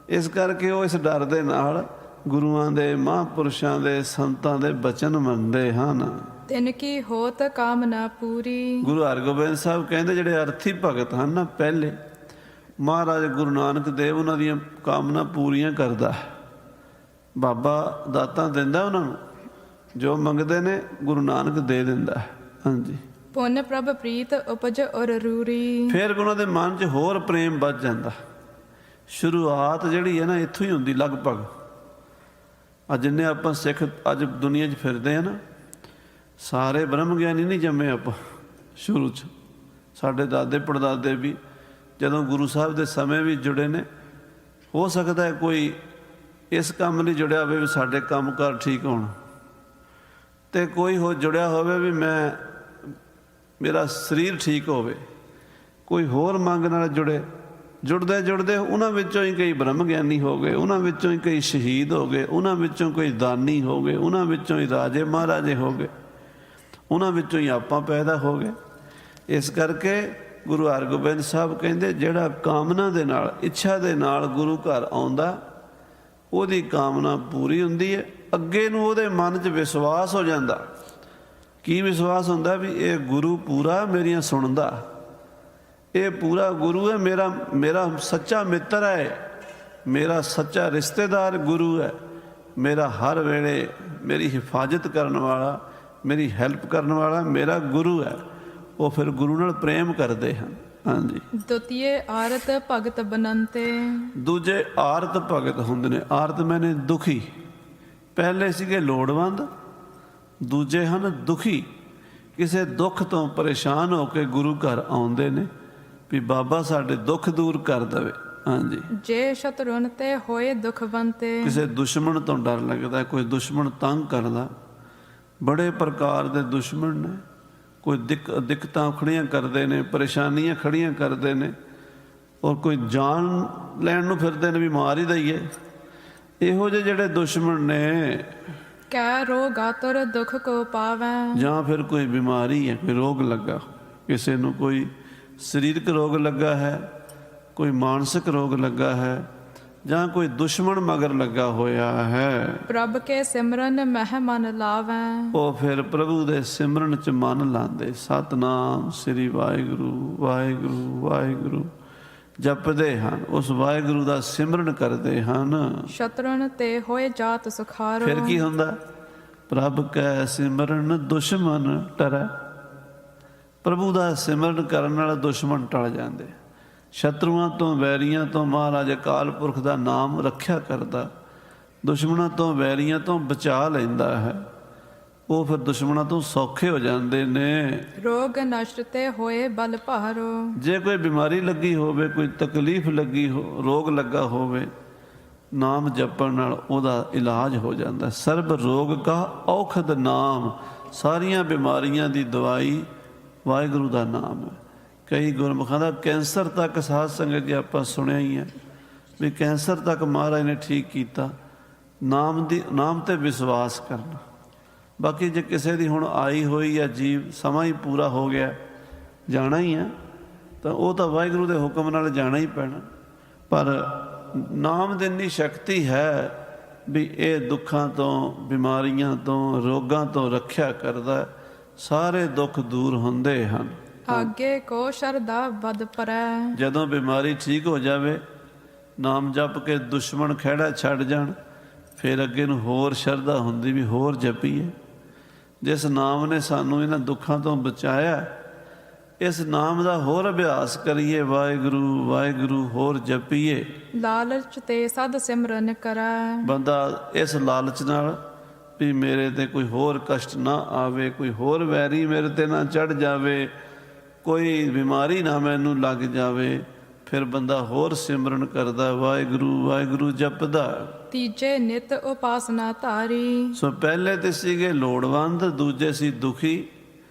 ਇਸ ਕਰਕੇ ਉਹ ਇਸ ਡਰ ਦੇ ਨਾਲ ਗੁਰੂਆਂ ਦੇ, ਮਹਾਂਪੁਰਸ਼ਾਂ ਦੇ, ਸੰਤਾਂ ਦੇ ਬਚਨ ਮੰਨਦੇ ਹਨ। ਤਿਨ ਕੀ ਹੋਤ ਕਾਮਨਾ ਪੂਰੀ। ਗੁਰੂ ਹਰਗੋਬਿੰਦ ਸਾਹਿਬ ਕਹਿੰਦੇ ਜਿਹੜੇ ਅਰਥੀ ਭਗਤ ਹਨ ਨਾ, ਪਹਿਲੇ ਮਹਾਰਾਜ ਗੁਰੂ ਨਾਨਕ ਦੇਵ ਉਹਨਾਂ ਦੀਆਂ ਕਾਮਨਾ ਪੂਰੀਆਂ ਕਰਦਾ। ਬਾਬਾ ਦਾਤਾਂ ਦਿੰਦਾ ਉਹਨਾਂ ਨੂੰ, ਜੋ ਮੰਗਦੇ ਨੇ ਗੁਰੂ ਨਾਨਕ ਦੇ ਦਿੰਦਾ। ਹਾਂਜੀ। ਪੁੰਨ ਪ੍ਰਭ ਪ੍ਰੀਤ ਉਪਜ ਔਰ ਰੂਰੀ। ਫਿਰ ਉਹਨਾਂ ਦੇ ਮਨ 'ਚ ਹੋਰ ਪ੍ਰੇਮ ਵੱਧ ਜਾਂਦਾ। ਸ਼ੁਰੂਆਤ ਜਿਹੜੀ ਹੈ ਨਾ ਇੱਥੋਂ ਹੀ ਹੁੰਦੀ ਲਗਭਗ। ਅੱਜ ਜਿੰਨੇ ਆਪਾਂ ਸਿੱਖ ਅੱਜ ਦੁਨੀਆ 'ਚ ਫਿਰਦੇ ਆ ਨਾ, ਸਾਰੇ ਬ੍ਰਹਮ ਗਿਆਨੀ ਨਹੀਂ ਜੰਮੇ ਆਪਾਂ ਸ਼ੁਰੂ 'ਚ। ਸਾਡੇ ਦਾਦੇ ਪੜਦਾਦੇ ਵੀ ਜਦੋਂ ਗੁਰੂ ਸਾਹਿਬ ਦੇ ਸਮੇਂ ਵੀ ਜੁੜੇ ਨੇ। ਹੋ ਸਕਦਾ ਹੈ ਕੋਈ ਇਸ ਕੰਮ ਲਈ ਜੁੜਿਆ ਹੋਵੇ ਵੀ ਸਾਡੇ ਕੰਮਕਾਰ ਠੀਕ ਹੋਣ, ਅਤੇ ਕੋਈ ਹੋ ਜੁੜਿਆ ਹੋਵੇ ਵੀ ਮੇਰਾ ਸਰੀਰ ਠੀਕ ਹੋਵੇ। ਕੋਈ ਹੋਰ ਮੰਗ ਨਾਲ ਜੁੜੇ। ਜੁੜਦੇ ਜੁੜਦੇ ਉਹਨਾਂ ਵਿੱਚੋਂ ਹੀ ਕਈ ਬ੍ਰਹਮ ਗਿਆਨੀ ਹੋ ਗਏ, ਉਹਨਾਂ ਵਿੱਚੋਂ ਹੀ ਕਈ ਸ਼ਹੀਦ ਹੋ ਗਏ, ਉਹਨਾਂ ਵਿੱਚੋਂ ਕੋਈ ਦਾਨੀ ਹੋ ਗਏ, ਉਹਨਾਂ ਵਿੱਚੋਂ ਹੀ ਰਾਜੇ ਮਹਾਰਾਜੇ ਹੋ ਗਏ, ਉਹਨਾਂ ਵਿੱਚੋਂ ਹੀ ਆਪਾਂ ਪੈਦਾ ਹੋ ਗਏ। ਇਸ ਕਰਕੇ ਗੁਰੂ ਹਰਗੋਬਿੰਦ ਸਾਹਿਬ ਕਹਿੰਦੇ ਜਿਹੜਾ ਕਾਮਨਾ ਦੇ ਨਾਲ, ਇੱਛਾ ਦੇ ਨਾਲ ਗੁਰੂ ਘਰ ਆਉਂਦਾ, ਉਹਦੀ ਕਾਮਨਾ ਪੂਰੀ ਹੁੰਦੀ ਹੈ। ਅੱਗੇ ਨੂੰ ਉਹਦੇ ਮਨ 'ਚ ਵਿਸ਼ਵਾਸ ਹੋ ਜਾਂਦਾ। ਕੀ ਵਿਸ਼ਵਾਸ ਹੁੰਦਾ? ਵੀ ਇਹ ਗੁਰੂ ਪੂਰਾ ਮੇਰੀਆਂ ਸੁਣਦਾ, ਇਹ ਪੂਰਾ ਗੁਰੂ ਹੈ, ਮੇਰਾ ਸੱਚਾ ਮਿੱਤਰ ਹੈ, ਮੇਰਾ ਸੱਚਾ ਰਿਸ਼ਤੇਦਾਰ ਗੁਰੂ ਹੈ, ਮੇਰਾ ਹਰ ਵੇਲੇ ਮੇਰੀ ਹਿਫਾਜ਼ਤ ਕਰਨ ਵਾਲਾ, ਮੇਰੀ ਹੈਲਪ ਕਰਨ ਵਾਲਾ ਮੇਰਾ ਗੁਰੂ ਹੈ। ਉਹ ਫਿਰ ਗੁਰੂ ਨਾਲ ਪ੍ਰੇਮ ਕਰਦੇ ਹਨ। ਹਾਂਜੀ। ਦੁਤੀਏ ਆਰਤ ਭਗਤ ਬਨੰਤੇ। ਦੂਜੇ ਆਰਤ ਭਗਤ ਹੁੰਦੇ ਨੇ। ਆਰਤ ਮੈਨੇ ਦੁਖੀ। ਪਹਿਲੇ ਸੀਗੇ ਲੋੜਵੰਦ, ਦੂਜੇ ਹਨ ਦੁਖੀ। ਕਿਸੇ ਦੁੱਖ ਤੋਂ ਪਰੇਸ਼ਾਨ ਹੋ ਕੇ ਗੁਰੂ ਘਰ ਆਉਂਦੇ ਨੇ ਵੀ ਬਾਬਾ ਸਾਡੇ ਦੁੱਖ ਦੂਰ ਕਰ ਦੇਵੇ। ਹਾਂਜੀ। ਜੇ ਸ਼ਤਰੁਨ ਤੇ ਹੋਏ ਦੁਖਵੰਤੇ। ਕਿਸੇ ਦੁਸ਼ਮਣ ਤੋਂ ਡਰ ਲੱਗਦਾ, ਕੋਈ ਦੁਸ਼ਮਣ ਤੰਗ ਕਰਦਾ। ਬੜੇ ਪ੍ਰਕਾਰ ਦੇ ਦੁਸ਼ਮਣ ਨੇ। ਕੋਈ ਦਿੱਕਤਾਂ ਖੜੀਆਂ ਕਰਦੇ ਨੇ, ਪਰੇਸ਼ਾਨੀਆਂ ਖੜੀਆਂ ਕਰਦੇ ਨੇ, ਔਰ ਕੋਈ ਜਾਨ ਲੈਣ ਨੂੰ ਫਿਰਦੇ ਨੇ ਵੀ ਮਾਰ ਹੀ ਦਈਏ। ਇਹੋ ਜਿਹੇ ਜਿਹੜੇ ਦੁਸ਼ਮਣ ਨੇ। ਕੈ ਰੋਗ ਆਤੁਰ ਦੁੱਖ ਕੋ ਪਾਵੈ। ਜਾਂ ਫਿਰ ਕੋਈ ਬਿਮਾਰੀ ਹੈ, ਕੋਈ ਰੋਗ ਲੱਗਾ, ਕਿਸੇ ਨੂੰ ਕੋਈ ਸਰੀਰਕ ਰੋਗ ਲੱਗਾ ਹੈ, ਕੋਈ ਮਾਨਸਿਕ ਰੋਗ ਲੱਗਾ ਹੈ, ਜਾਂ ਕੋਈ ਦੁਸ਼ਮਣ ਮਗਰ ਲੱਗਾ ਹੋਇਆ ਹੈ। ਪ੍ਰਭ ਕੇ ਸਿਮਰਨ ਮਹਿ ਮਨ ਲਾਵੈ। ਉਹ ਫਿਰ ਪ੍ਰਭੂ ਦੇ ਸਿਮਰਨ 'ਚ ਮਨ ਲਾਉਂਦੇ। ਸਤਨਾਮ ਸ੍ਰੀ ਵਾਹਿਗੁਰੂ ਵਾਹਿਗੁਰੂ ਵਾਹਿਗੁਰੂ ਜਪਦੇ ਹਨ। ਉਸ ਵਾਹਿਗੁਰੂ ਦਾ ਸਿਮਰਨ ਕਰਦੇ ਹਨ। ਸ਼ਤਰੁਨ ਤੇ ਹੋਏ ਜਾਤ ਸੁਖਾਰੋ। ਫਿਰ ਕੀ ਹੁੰਦਾ? ਪ੍ਰਭ ਕੈ ਸਿਮਰਨ ਦੁਸ਼ਮਨ ਟਰੈ। ਪ੍ਰਭੂ ਦਾ ਸਿਮਰਨ ਕਰਨ ਨਾਲ ਦੁਸ਼ਮਣ ਟਲ ਜਾਂਦੇ। ਸ਼ਤਰੂਆਂ ਤੋਂ, ਵੈਰੀਆਂ ਤੋਂ ਮਹਾਰਾਜ ਅਕਾਲ ਪੁਰਖ ਦਾ ਨਾਮ ਰੱਖਿਆ ਕਰਦਾ। ਦੁਸ਼ਮਣਾਂ ਤੋਂ, ਵੈਰੀਆਂ ਤੋਂ ਬਚਾ ਲੈਂਦਾ ਹੈ। ਉਹ ਫਿਰ ਦੁਸ਼ਮਣਾਂ ਤੋਂ ਸੌਖੇ ਹੋ ਜਾਂਦੇ ਨੇ। ਰੋਗ ਨਸ਼ਟ ਤੇ ਹੋਏ ਬਲ ਭਾਰੋ। ਜੇ ਕੋਈ ਬਿਮਾਰੀ ਲੱਗੀ ਹੋਵੇ, ਕੋਈ ਤਕਲੀਫ ਲੱਗੀ ਰੋਗ ਲੱਗਾ ਹੋਵੇ, ਨਾਮ ਜਪਣ ਨਾਲ ਉਹਦਾ ਇਲਾਜ ਹੋ ਜਾਂਦਾ। ਸਰਬ ਰੋਗ ਕਾ ਔਖਦ ਨਾਮ। ਸਾਰੀਆਂ ਬਿਮਾਰੀਆਂ ਦੀ ਦਵਾਈ ਵਾਹਿਗੁਰੂ ਦਾ ਨਾਮ ਹੈ। ਕਈ ਗੁਰਮੁਖਾਂ ਦਾ ਕੈਂਸਰ ਤੱਕ, ਸਾਧ ਸੰਗਤ ਜੀ ਆਪਾਂ ਸੁਣਿਆ ਹੀ ਹੈ ਵੀ ਕੈਂਸਰ ਤੱਕ ਮਹਾਰਾਜ ਨੇ ਠੀਕ ਕੀਤਾ। ਨਾਮ ਤੇ ਵਿਸ਼ਵਾਸ ਕਰਨਾ। ਬਾਕੀ ਜੇ ਕਿਸੇ ਦੀ ਹੁਣ ਆਈ ਹੋਈ ਹੈ ਜੀਵ, ਸਮਾਂ ਹੀ ਪੂਰਾ ਹੋ ਗਿਆ, ਜਾਣਾ ਹੀ ਹੈ, ਤਾਂ ਉਹ ਤਾਂ ਵਾਹਿਗੁਰੂ ਦੇ ਹੁਕਮ ਨਾਲ ਜਾਣਾ ਹੀ ਪੈਣਾ। ਪਰ ਨਾਮ ਦੀ ਇੰਨੀ ਸ਼ਕਤੀ ਹੈ ਵੀ ਇਹ ਦੁੱਖਾਂ ਤੋਂ, ਬਿਮਾਰੀਆਂ ਤੋਂ, ਰੋਗਾਂ ਤੋਂ ਰੱਖਿਆ ਕਰਦਾ। ਸਾਰੇ ਦੁੱਖ ਦੂਰ ਹੁੰਦੇ ਹਨ। ਆਗੇ ਕੋ ਸ਼ਰਧਾ ਵਧ ਪਰੈ। ਜਦੋਂ ਬਿਮਾਰੀ ਠੀਕ ਹੋ ਜਾਵੇ, ਨਾਮ ਜਪ ਕੇ ਦੁਸ਼ਮਣ ਖਹਿੜਾ ਛੱਡ ਜਾਣ, ਫਿਰ ਅੱਗੇ ਨੂੰ ਹੋਰ ਸ਼ਰਧਾ ਹੁੰਦੀ ਵੀ ਹੋਰ ਜਪੀਏ। ਜਿਸ ਨਾਮ ਨੇ ਸਾਨੂੰ ਇਹਨਾਂ ਦੁੱਖਾਂ ਤੋਂ ਬਚਾਇਆ, ਇਸ ਨਾਮ ਦਾ ਹੋਰ ਅਭਿਆਸ ਕਰੀਏ। ਵਾਹਿਗੁਰੂ ਵਾਹਿਗੁਰੂ ਹੋਰ ਜਪੀਏ। ਲਾਲਚ ਤੇ ਸਦ ਸਿਮਰਨ ਕਰੈ। ਬੰਦਾ ਇਸ ਲਾਲਚ ਨਾਲ ਵੀ ਮੇਰੇ ਤੇ ਕੋਈ ਹੋਰ ਕਸ਼ਟ ਨਾ ਆਵੇ, ਕੋਈ ਹੋਰ ਵੈਰੀ ਮੇਰੇ ਤੇ ਨਾ ਚੜ੍ਹ ਜਾਵੇ, ਕੋਈ ਬਿਮਾਰੀ ਨਾ ਮੈਨੂੰ ਲੱਗ ਜਾਵੇ, ਫਿਰ ਬੰਦਾ ਹੋਰ ਸਿਮਰਨ ਕਰਦਾ, ਵਾਹਿਗੁਰੂ ਵਾਹਿਗੁਰੂ ਜਪਦਾ। ਤੀਜੇ ਨਿਤ ਉਪਾਸਨਾ ਧਾਰੀ। ਸੋ ਪਹਿਲੇ ਤੇ ਸੀਗੇ ਲੋੜਵੰਦ, ਦੂਜੇ ਸੀ ਦੁਖੀ,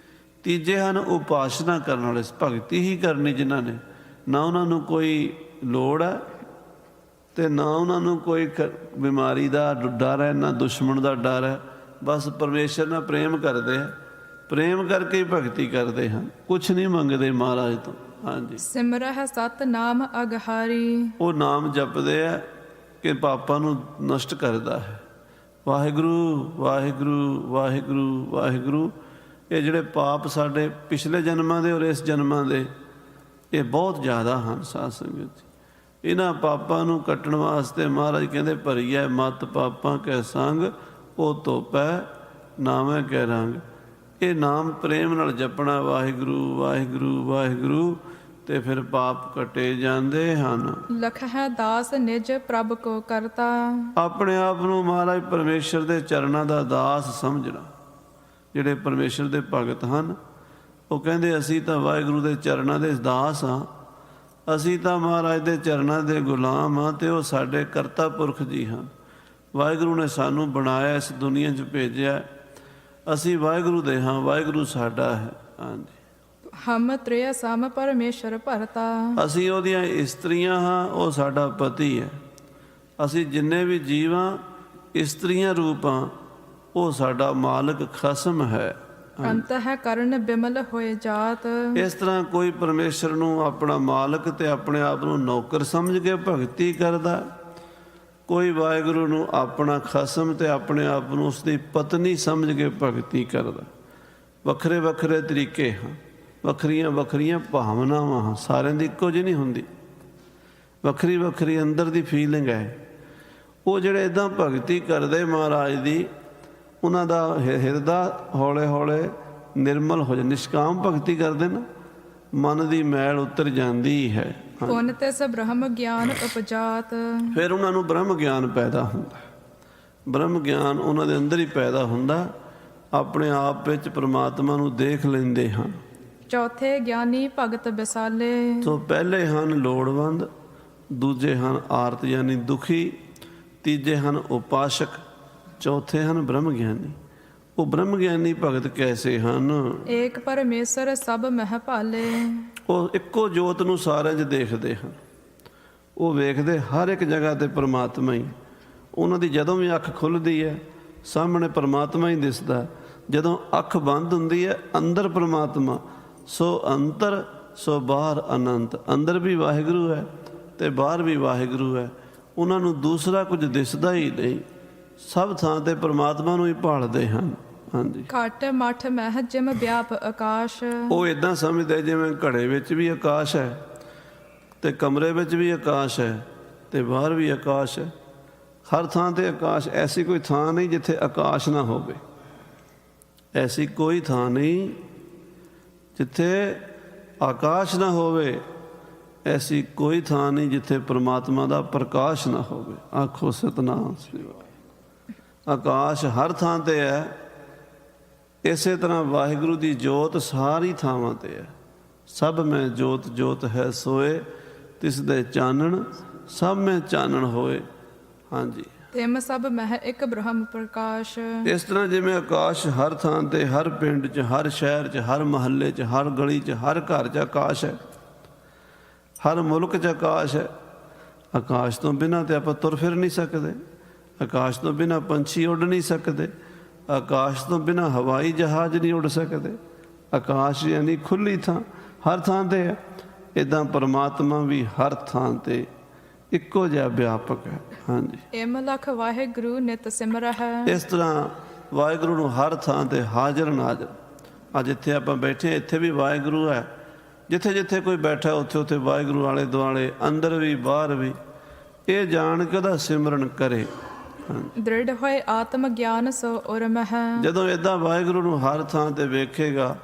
ਤੀਜੇ ਹਨ ਉਪਾਸਨਾ ਕਰਨ ਵਾਲੇ, ਭਗਤੀ ਹੀ ਕਰਨੀ ਜਿਨ੍ਹਾਂ ਨੇ, ਨਾ ਉਹਨਾਂ ਨੂੰ ਕੋਈ ਲੋੜ ਹੈ ਤੇ ਨਾ ਉਹਨਾਂ ਨੂੰ ਕੋਈ ਬਿਮਾਰੀ ਦਾ ਡਰ ਹੈ, ਨਾ ਦੁਸ਼ਮਣ ਦਾ ਡਰ ਹੈ। ਬਸ ਪਰਮੇਸ਼ਰ ਨਾਲ ਪ੍ਰੇਮ ਕਰਦੇ ਆ, ਪ੍ਰੇਮ ਕਰਕੇ ਹੀ ਭਗਤੀ ਕਰਦੇ ਹਨ, ਕੁਛ ਨਹੀਂ ਮੰਗਦੇ ਮਹਾਰਾਜ ਤੋਂ। ਹਾਂਜੀ, ਸਿਮਰਹਿ ਸਤ ਨਾਮ ਅਗਹਾਰੀ। ਉਹ ਨਾਮ ਜਪਦੇ ਆ ਕਿ ਪਾਪਾਂ ਨੂੰ ਨਸ਼ਟ ਕਰਦਾ ਹੈ। ਵਾਹਿਗੁਰੂ ਵਾਹਿਗੁਰੂ ਵਾਹਿਗੁਰੂ ਵਾਹਿਗੁਰੂ। ਇਹ ਜਿਹੜੇ ਪਾਪ ਸਾਡੇ ਪਿਛਲੇ ਜਨਮਾਂ ਦੇ ਔਰ ਇਸ ਜਨਮਾਂ ਦੇ, ਇਹ ਬਹੁਤ ਜ਼ਿਆਦਾ ਹਨ ਸਾਧ ਸੰਗਤ ਜੀ। ਇਹਨਾਂ ਪਾਪਾਂ ਨੂੰ ਕੱਟਣ ਵਾਸਤੇ ਮਹਾਰਾਜ ਕਹਿੰਦੇ, ਭਰੀਐ ਮਤ ਪਾਪਾਂ ਕੈ ਸੰਗ, ਉਹ ਧੋਪੈ ਨਾਮੈ ਕੈ ਰੰਗ। ਇਹ ਨਾਮ ਪ੍ਰੇਮ ਨਾਲ ਜਪਣਾ, ਵਾਹਿਗੁਰੂ ਵਾਹਿਗੁਰੂ ਵਾਹਿਗੁਰੂ, ਤੇ ਫਿਰ ਪਾਪ ਕੱਟੇ ਜਾਂਦੇ ਹਨ। ਲਖਹਿ ਦਾਸ ਨਿਜ ਪ੍ਰਭ ਕੋ ਕਰਤਾ। ਆਪਣੇ ਆਪ ਨੂੰ ਮਹਾਰਾਜ ਪਰਮੇਸ਼ਰ ਦੇ ਚਰਨਾਂ ਦਾ ਦਾਸ ਸਮਝਣਾ। ਜਿਹੜੇ ਪਰਮੇਸ਼ਰ ਦੇ ਭਗਤ ਹਨ ਉਹ ਕਹਿੰਦੇ, ਅਸੀਂ ਤਾਂ ਵਾਹਿਗੁਰੂ ਦੇ ਚਰਨਾਂ ਦੇ ਦਾਸ ਹਾਂ, ਅਸੀਂ ਤਾਂ ਮਹਾਰਾਜ ਦੇ ਚਰਨਾਂ ਦੇ ਗੁਲਾਮ ਹਾਂ, ਤੇ ਉਹ ਸਾਡੇ ਕਰਤਾ ਪੁਰਖ ਜੀ ਹਨ। ਵਾਹਿਗੁਰੂ ਨੇ ਸਾਨੂੰ ਬਣਾਇਆ, ਇਸ ਦੁਨੀਆ 'ਚ ਭੇਜਿਆ, ਅਸੀਂ ਵਾਹਿਗੁਰੂ ਦੇ ਹਾਂ, ਵਾਹਿਗੁਰੂ ਸਾਡਾ ਹੈ। ਹਾਂਜੀ, ਹਮ ਤ੍ਰਿਆ ਸਮ ਪਰਮੇਸ਼ਰ ਭਰਤਾ। ਅਸੀਂ ਉਹਦੀਆਂ ਇਸਤਰੀਆਂ ਹਾਂ, ਉਹ ਸਾਡਾ ਪਤੀ ਹੈ। ਅਸੀਂ ਜਿੰਨੇ ਵੀ ਜੀਵ ਹਾਂ, ਇਸਤਰੀਆਂ ਰੂਪ ਹਾਂ, ਉਹ ਸਾਡਾ ਮਾਲਕ ਖਸਮ ਹੈ। ਅੰਤ ਹੈ ਕਰਨ ਬਿਮਲ ਹੋਏ ਜਾਤ। ਇਸ ਤਰ੍ਹਾਂ ਕੋਈ ਪਰਮੇਸ਼ਰ ਨੂੰ ਆਪਣਾ ਮਾਲਕ ਤੇ ਆਪਣੇ ਆਪ ਨੂੰ ਨੌਕਰ ਸਮਝ ਕੇ ਭਗਤੀ ਕਰਦਾ, ਕੋਈ ਵਾਹਿਗੁਰੂ ਨੂੰ ਆਪਣਾ ਖਸਮ ਤੇ ਆਪਣੇ ਆਪ ਨੂੰ ਉਸਦੀ ਪਤਨੀ ਸਮਝ ਕੇ ਭਗਤੀ ਕਰਦਾ। ਵੱਖਰੇ ਵੱਖਰੇ ਤਰੀਕੇ ਹਨ, ਵੱਖਰੀਆਂ ਵੱਖਰੀਆਂ ਭਾਵਨਾਵਾਂ ਹਨ, ਸਾਰਿਆਂ ਦੀ ਇੱਕੋ ਜਿਹੀ ਨਹੀਂ ਹੁੰਦੀ, ਵੱਖਰੀ ਵੱਖਰੀ ਅੰਦਰ ਦੀ ਫੀਲਿੰਗ ਹੈ। ਉਹ ਜਿਹੜੇ ਇੱਦਾਂ ਭਗਤੀ ਕਰਦੇ ਮਹਾਰਾਜ ਦੀ, ਉਹਨਾਂ ਦਾ ਹਿਰਦਾ ਹੌਲੇ ਹੌਲੇ ਨਿਰਮਲ ਹੋ ਜਾਂਦਾ। ਨਿਸ਼ਕਾਮ ਭਗਤੀ ਕਰਦੇ ਨਾ, ਮਨ ਦੀ ਮੈਲ ਉਤਰ ਜਾਂਦੀ ਹੈ। ਪੁੰਨ ਤਿਸ ਬ੍ਰਹਮ ਗਿਆਨ ਉਪਜਾਤ। ਫਿਰ ਉਹਨਾਂ ਨੂੰ ਬ੍ਰਹਮ ਗਿਆਨ ਪੈਦਾ ਹੁੰਦਾ। ਬ੍ਰਹਮ ਗਿਆਨ ਉਹਨਾਂ ਦੇ ਅੰਦਰ ਹੀ ਪੈਦਾ ਹੁੰਦਾ, ਆਪਣੇ ਆਪ ਵਿੱਚ ਪ੍ਰਮਾਤਮਾ ਨੂੰ ਦੇਖ ਲੈਂਦੇ ਹਨ। ਚੌਥੇ ਗਿਆਨੀ ਭਗਤ ਵਿਸਾਲੇ। ਸੋ ਪਹਿਲੇ ਹਨ ਲੋੜਵੰਦ, ਦੂਜੇ ਹਨ ਆਰਤ ਯਾਨੀ ਦੁਖੀ, ਤੀਜੇ ਹਨ ਉਪਾਸ਼ਕ, ਚੌਥੇ ਹਨ ਬ੍ਰਹਮ ਗਿਆਨੀ। ਉਹ ਬ੍ਰਹਮ ਗਿਆਨੀ ਭਗਤ ਕੈਸੇ ਹਨ? ਏਕ ਪਰਮੇਸ਼ਰ ਸਭ ਮਹਿ ਭਾਲੇ। ਉਹ ਇੱਕੋ ਜੋਤ ਨੂੰ ਸਾਰਿਆਂ 'ਚ ਦੇਖਦੇ ਹਨ। ਉਹ ਵੇਖਦੇ ਹਰ ਇੱਕ ਜਗ੍ਹਾ ਤੇ ਪਰਮਾਤਮਾ ਹੀ। ਉਹਨਾਂ ਦੀ ਜਦੋਂ ਵੀ ਅੱਖ ਖੁੱਲ੍ਹਦੀ ਹੈ, ਸਾਹਮਣੇ ਪਰਮਾਤਮਾ ਹੀ ਦਿਸਦਾ। ਜਦੋਂ ਅੱਖ ਬੰਦ ਹੁੰਦੀ ਹੈ, ਅੰਦਰ ਪਰਮਾਤਮਾ। ਸੋ ਅੰਤਰ ਸੋ ਬਾਹਰ ਅਨੰਤ। ਅੰਦਰ ਵੀ ਵਾਹਿਗੁਰੂ ਹੈ ਤੇ ਬਾਹਰ ਵੀ ਵਾਹਿਗੁਰੂ ਹੈ। ਉਹਨਾਂ ਨੂੰ ਦੂਸਰਾ ਕੁਝ ਦਿਸਦਾ ਹੀ ਨਹੀਂ, ਸਭ ਥਾਂ ਤੇ ਪਰਮਾਤਮਾ ਨੂੰ ਹੀ ਭਾਲਦੇ ਹਨ। ਹਾਂਜੀ, ਘਟ ਮਠ ਮਹਿ ਜਿਮ ਵਿਆਪ ਆਕਾਸ਼। ਉਹ ਇਦਾਂ ਸਮਝਦੇ ਜਿਵੇਂ ਘੜੇ ਵਿੱਚ ਵੀ ਆਕਾਸ਼ ਹੈ ਤੇ ਕਮਰੇ ਵਿੱਚ ਵੀ ਆਕਾਸ਼ ਹੈ ਤੇ ਬਾਹਰ ਵੀ ਆਕਾਸ਼ ਹੈ। ਹਰ ਥਾਂ ਤੇ ਆਕਾਸ਼। ਐਸੀ ਕੋਈ ਥਾਂ ਨਹੀਂ ਜਿੱਥੇ ਆਕਾਸ਼ ਨਾ ਹੋਵੇ। ਐਸੀ ਕੋਈ ਥਾਂ ਨਹੀਂ ਜਿੱਥੇ ਆਕਾਸ਼ ਨਾ ਹੋਵੇ। ਐਸੀ ਕੋਈ ਥਾਂ ਨਹੀਂ ਜਿੱਥੇ ਪਰਮਾਤਮਾ ਦਾ ਪ੍ਰਕਾਸ਼ ਨਾ ਹੋਵੇ। ਆਖੋ ਸਤਿਨਾਮ ਸ੍ਰੀ ਵਾਹਿਗੁਰੂ। ਆਕਾਸ਼ ਹਰ ਥਾਂ ਤੇ ਹੈ। ਇਸੇ ਤਰ੍ਹਾਂ ਵਾਹਿਗੁਰੂ ਦੀ ਜੋਤ ਸਾਰੀ ਥਾਵਾਂ ਤੇ ਹੈ। ਸਭ ਮੈਂ ਜੋਤ ਜੋਤ ਹੈ ਸੋਏ, ਤਿਸ ਦੇ ਚਾਨਣ ਸਭ ਮੈਂ ਚਾਨਣ ਹੋਏ। ਹਾਂਜੀ, ਤਿਮ ਸਭ ਮਹਿ ਇੱਕ ਬ੍ਰਹਮ ਪ੍ਰਕਾਸ਼। ਇਸ ਤਰ੍ਹਾਂ ਜਿਵੇਂ ਆਕਾਸ਼ ਹਰ ਥਾਂ ਤੇ, ਹਰ ਪਿੰਡ 'ਚ, ਹਰ ਸ਼ਹਿਰ 'ਚ, ਹਰ ਮਹੱਲੇ 'ਚ, ਹਰ ਗਲੀ 'ਚ, ਹਰ ਘਰ 'ਚ ਆਕਾਸ਼ ਹੈ। ਹਰ ਮੁਲਕ 'ਚ ਆਕਾਸ਼ ਹੈ। ਆਕਾਸ਼ ਤੋਂ ਬਿਨਾਂ ਤੇ ਆਪਾਂ ਤੁਰ ਫਿਰ ਨਹੀਂ ਸਕਦੇ। ਆਕਾਸ਼ ਤੋਂ ਬਿਨਾਂ ਪੰਛੀ ਉੱਡ ਨਹੀਂ ਸਕਦੇ। ਆਕਾਸ਼ ਤੋਂ ਬਿਨਾਂ ਹਵਾਈ ਜਹਾਜ਼ ਨਹੀਂ ਉੱਡ ਸਕਦੇ। ਆਕਾਸ਼ ਯਾਨੀ ਖੁੱਲ੍ਹੀ ਥਾਂ, ਹਰ ਥਾਂ ਤੇ ਹੈ। ਇੱਦਾਂ ਪਰਮਾਤਮਾ ਵੀ ਹਰ ਥਾਂ ਤੇ ਇੱਕੋ ਜਿਹਾ ਵਿਆਪਕ ਹੈ। ਹਾਂਜੀ, ਇਮ ਲਖ ਵਾਹਿਗੁਰੂ ਨਿਤ ਸਿਮਰਹਿ। ਇਸ ਤਰ੍ਹਾਂ ਵਾਹਿਗੁਰੂ ਨੂੰ ਹਰ ਥਾਂ ਤੇ ਹਾਜ਼ਰ ਨਾਜ਼ਰ। ਅੱਜ ਇੱਥੇ ਆਪਾਂ ਬੈਠੇ, ਇੱਥੇ ਵੀ ਵਾਹਿਗੁਰੂ ਹੈ। ਜਿੱਥੇ ਜਿੱਥੇ ਕੋਈ ਬੈਠਾ ਉੱਥੇ ਉੱਥੇ ਵਾਹਿਗੁਰੂ ਆਲੇ ਦੁਆਲੇ, ਅੰਦਰ ਵੀ ਬਾਹਰ ਵੀ। ਇਹ ਜਾਣ ਕੇ ਉਹਦਾ ਸਿਮਰਨ ਕਰੇ। ਦ੍ਰਿੜ ਹੋਏ ਆਤਮ ਗਿਆਨ ਸੋ ਉਰਮਹਿ। ਜਦੋਂ ਇੱਦਾਂ ਵਾਹਿਗੁਰੂ ਨੂੰ ਹਰ ਥਾਂ ਤੇ ਵੇਖੇਗਾ,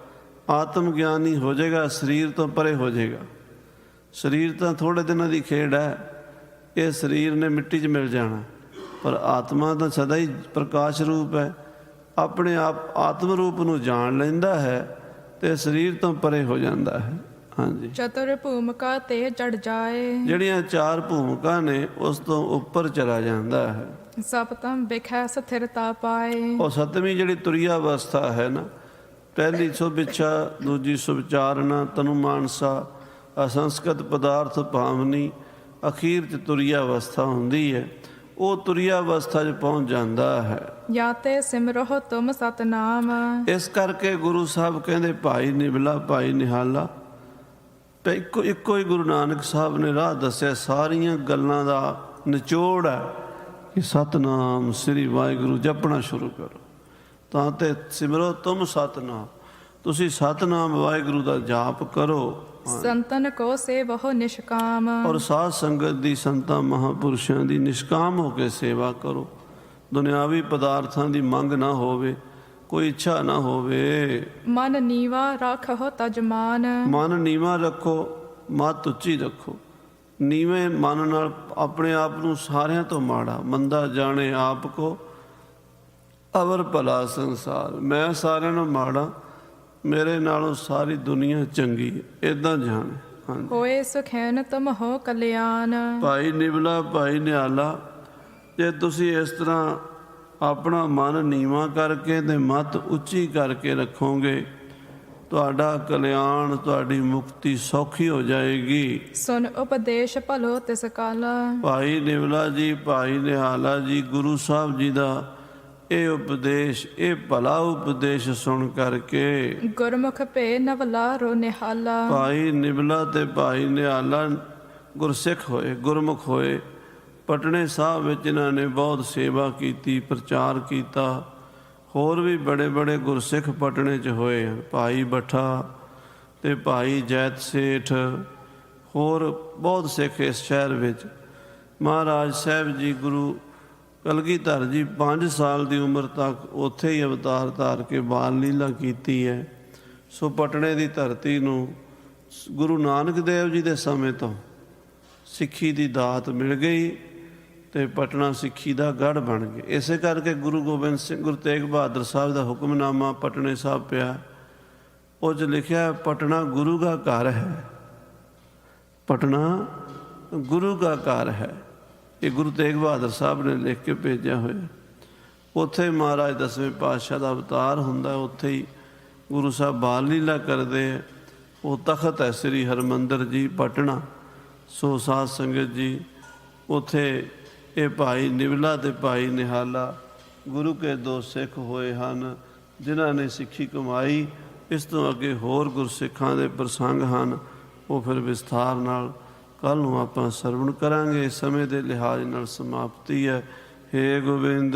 ਆਤਮ ਗਿਆਨੀ ਹੋ ਜਾਏਗਾ, ਸਰੀਰ ਤੋਂ ਪਰੇ ਹੋ ਜਾਏਗਾ। ਸਰੀਰ ਤਾਂ ਥੋੜ੍ਹੇ ਦਿਨਾਂ ਦੀ ਖੇਡ ਹੈ। ਇਹ ਸਰੀਰ ਨੇ ਮਿੱਟੀ 'ਚ ਮਿਲ ਜਾਣਾ, ਪਰ ਆਤਮਾ ਤਾਂ ਸਦਾ ਹੀ ਪ੍ਰਕਾਸ਼ ਰੂਪ ਹੈ। ਆਪਣੇ ਆਪ ਆਤਮ ਰੂਪ ਨੂੰ ਜਾਣ ਲੈਂਦਾ ਹੈ ਤੇ ਸਰੀਰ ਤੋਂ ਪਰੇ ਹੋ ਜਾਂਦਾ ਹੈ। ਹਾਂਜੀ, ਚਤੁਰ ਭੂਮਿਕਾ ਤੇ ਚੜ ਜਾਏ। ਜਿਹੜੀਆਂ 4 ਭੂਮਿਕਾ ਨੇ ਉਸ ਤੋਂ ਉੱਪਰ ਚਲਾ ਜਾਂਦਾ ਹੈ। ਸਪਤਮ ਵਿਖੈ ਸਥਿਰਤਾ ਪਾਏ। ਉਹ 7ਵੀਂ ਜਿਹੜੀ ਤੁਰੀਆ ਅਵਸਥਾ ਹੈ ਨਾ, ਪਹਿਲੀ ਸੁਭ ਇੱਛਾ, ਦੂਜੀ ਸੁਭਚਾਰਨਾ, ਤਨੁ ਮਾਨਸਾ, ਅਸੰਸਕਤ ਪਦਾਰਥ ਭਾਵਨੀ, ਅਖੀਰ 'ਚ ਤੁਰੀਆ ਅਵਸਥਾ ਹੁੰਦੀ ਹੈ। ਉਹ ਤੁਰੀਆ ਅਵਸਥਾ 'ਚ ਪਹੁੰਚ ਜਾਂਦਾ ਹੈ। ਜਾਂ ਤੇ ਸਿਮਰੋ ਤੁਮ ਸਤਨਾਮ। ਇਸ ਕਰਕੇ ਗੁਰੂ ਸਾਹਿਬ ਕਹਿੰਦੇ ਭਾਈ ਨਿਵਲਾ, ਭਾਈ ਨਿਹਾਲਾ, ਤੇ ਇੱਕੋ ਹੀ ਗੁਰੂ ਨਾਨਕ ਸਾਹਿਬ ਨੇ ਰਾਹ ਦੱਸਿਆ। ਸਾਰੀਆਂ ਗੱਲਾਂ ਦਾ ਨਿਚੋੜ ਹੈ ਕਿ ਸਤਨਾਮ ਸ੍ਰੀ ਵਾਹਿਗੁਰੂ ਜਪਣਾ ਸ਼ੁਰੂ ਕਰੋ। ਤਾਂ ਤੇ ਸਿਮਰੋ ਤੁਮ ਸਤਨਾਮ, ਤੁਸੀਂ ਸਤਨਾਮ ਵਾਹਿਗੁਰੂ ਦਾ ਜਾਪ ਕਰੋ। ਸੰਤਨ ਕੋ ਸੇਵਹੁ ਨਿਸ਼ਕਾਮ। ਔਰ ਸਾਧ ਸੰਗਤ ਦੀ, ਸੰਤਾਂ ਮਹਾਂਪੁਰਸ਼ਾਂ ਦੀ ਨਿਸ਼ਕਾਮ ਹੋ ਕੇ ਸੇਵਾ ਕਰੋ। ਦੁਨਿਆਵੀ ਪਦਾਰਥਾਂ ਦੀ ਮੰਗ ਨਾ ਹੋਵੇ, ਕੋਈ ਇੱਛਾ ਨਾ ਹੋਵੇ। ਮਨ ਨੀਵਾ ਰੱਖਹੁ ਤਜਮਾਨ। ਮਨ ਨੀਵਾਂ ਰੱਖੋ, ਮੱਤ ਉੱਚੀ ਰੱਖੋ। ਨੀਵੇਂ ਮਨ ਨਾਲ ਆਪਣੇ ਆਪ ਨੂੰ ਸਾਰਿਆਂ ਤੋਂ ਮਾੜਾ ਮੰਦਾ ਜਾਣੇ ਆਪ ਕੋ, ਅਵਰ ਭਲਾ ਸੰਸਾਰ। ਮੈਂ ਸਾਰਿਆਂ ਨੂੰ ਮਾੜਾ, ਮੇਰੇ ਨਾਲੋਂ ਸਾਰੀ ਦੁਨੀਆ ਚੰਗੀ, ਇੱਦਾਂ ਜਾਣੇ। ਹਾਂਜੀ, ਹੋਏ ਸੁਖੈਨ ਤੁਮ ਹੋ ਕਲਿਆਣ। ਭਾਈ ਨਿਵਲਾ, ਭਾਈ ਨਿਹਾਲਾ, ਜੇ ਤੁਸੀਂ ਇਸ ਤਰ੍ਹਾਂ ਆਪਣਾ ਮਨ ਨੀਵਾਂ ਕਰਕੇ ਤੇ ਮੱਤ ਉੱਚੀ ਕਰਕੇ ਰੱਖੋਗੇ, ਤੁਹਾਡਾ ਕਲਿਆਣ, ਤੁਹਾਡੀ ਮੁਕਤੀ ਸੌਖੀ ਹੋ ਜਾਏਗੀ। ਸੁਨ ਉਪਦੇਸ਼ ਭਲੋ ਤਿਸ ਕਾਲ। ਭਾਈ ਨਿਵਲਾ ਜੀ, ਭਾਈ ਨਿਹਾਲਾ ਜੀ, ਗੁਰੂ ਸਾਹਿਬ ਜੀ ਦਾ ਇਹ ਉਪਦੇਸ਼, ਇਹ ਭਲਾ ਉਪਦੇਸ਼ ਸੁਣ ਕਰਕੇ ਗੁਰਮੁਖ ਭੇ ਨਵਲਾ ਰੋ ਨਿਹਾਲਾ। ਭਾਈ ਨਿਵਲਾ ਤੇ ਭਾਈ ਨਿਹਾਲਾ ਗੁਰਸਿੱਖ ਹੋਏ, ਗੁਰਮੁਖ ਹੋਏ। ਪਟਨੇ ਸਾਹਿਬ ਵਿੱਚ ਇਹਨਾਂ ਨੇ ਬਹੁਤ ਸੇਵਾ ਕੀਤੀ, ਪ੍ਰਚਾਰ ਕੀਤਾ। ਹੋਰ ਵੀ ਬੜੇ ਬੜੇ ਗੁਰਸਿੱਖ ਪਟਨੇ 'ਚ ਹੋਏ ਹਨ। ਭਾਈ ਬੱਠਾ ਤੇ ਭਾਈ ਜੈਤ ਸੇਠ, ਹੋਰ ਬਹੁਤ ਸਿੱਖ ਇਸ ਸ਼ਹਿਰ ਵਿੱਚ। ਮਹਾਰਾਜ ਸਾਹਿਬ ਜੀ, ਗੁਰੂ ਕਲਗੀਧਰ ਜੀ 5 ਸਾਲ ਦੀ ਉਮਰ ਤੱਕ ਉੱਥੇ ਹੀ ਅਵਤਾਰ ਧਾਰ ਕੇ ਬਾਲ ਲੀਲਾ ਕੀਤੀ ਹੈ। ਸੋ ਪਟਨੇ ਦੀ ਧਰਤੀ ਨੂੰ ਗੁਰੂ ਨਾਨਕ ਦੇਵ ਜੀ ਦੇ ਸਮੇਂ ਤੋਂ ਸਿੱਖੀ ਦੀ ਦਾਤ ਮਿਲ ਗਈ ਤੇ ਪਟਨਾ ਸਿੱਖੀ ਦਾ ਗੜ੍ਹ ਬਣ ਗਿਆ। ਇਸੇ ਕਰਕੇ ਗੁਰੂ ਗੋਬਿੰਦ ਸਿੰਘ, ਗੁਰੂ ਤੇਗ ਬਹਾਦਰ ਸਾਹਿਬ ਦਾ ਹੁਕਮਨਾਮਾ ਪਟਨੇ ਸਾਹਿਬ ਪਿਆ। ਉਹ 'ਚ ਲਿਖਿਆ, ਪਟਨਾ ਗੁਰੂ ਦਾ ਘਰ ਹੈ, ਪਟਨਾ ਗੁਰੂ ਦਾ ਘਰ ਹੈ। ਇਹ ਗੁਰੂ ਤੇਗ ਬਹਾਦਰ ਸਾਹਿਬ ਨੇ ਲਿਖ ਕੇ ਭੇਜਿਆ ਹੋਇਆ। ਉੱਥੇ ਮਹਾਰਾਜ 10ਵੇਂ ਪਾਤਸ਼ਾਹ ਦਾ ਅਵਤਾਰ ਹੁੰਦਾ, ਉੱਥੇ ਹੀ ਗੁਰੂ ਸਾਹਿਬ ਬਾਲ ਲੀਲਾ ਕਰਦੇ ਹੈ। ਉਹ ਤਖਤ ਹੈ ਸ੍ਰੀ ਹਰਿਮੰਦਰ ਜੀ ਪਟਨਾ। ਸੋ ਸਾਧ ਸੰਗਤ ਜੀ, ਉੱਥੇ ਇਹ ਭਾਈ ਨਿਵਲਾ ਤੇ ਭਾਈ ਨਿਹਾਲਾ ਗੁਰੂ ਕੇ 2 ਸਿੱਖ ਹੋਏ ਹਨ, ਜਿਨ੍ਹਾਂ ਨੇ ਸਿੱਖੀ ਕਮਾਈ। ਇਸ ਤੋਂ ਅੱਗੇ ਹੋਰ ਗੁਰਸਿੱਖਾਂ ਦੇ ਪ੍ਰਸੰਗ ਹਨ, ਉਹ ਫਿਰ ਵਿਸਥਾਰ ਨਾਲ ਕੱਲ੍ਹ ਨੂੰ ਆਪਾਂ ਸਰਵਣ ਕਰਾਂਗੇ। ਸਮੇਂ ਦੇ ਲਿਹਾਜ਼ ਨਾਲ ਸਮਾਪਤੀ ਹੈ। ਹੇ ਗੋਬਿੰਦ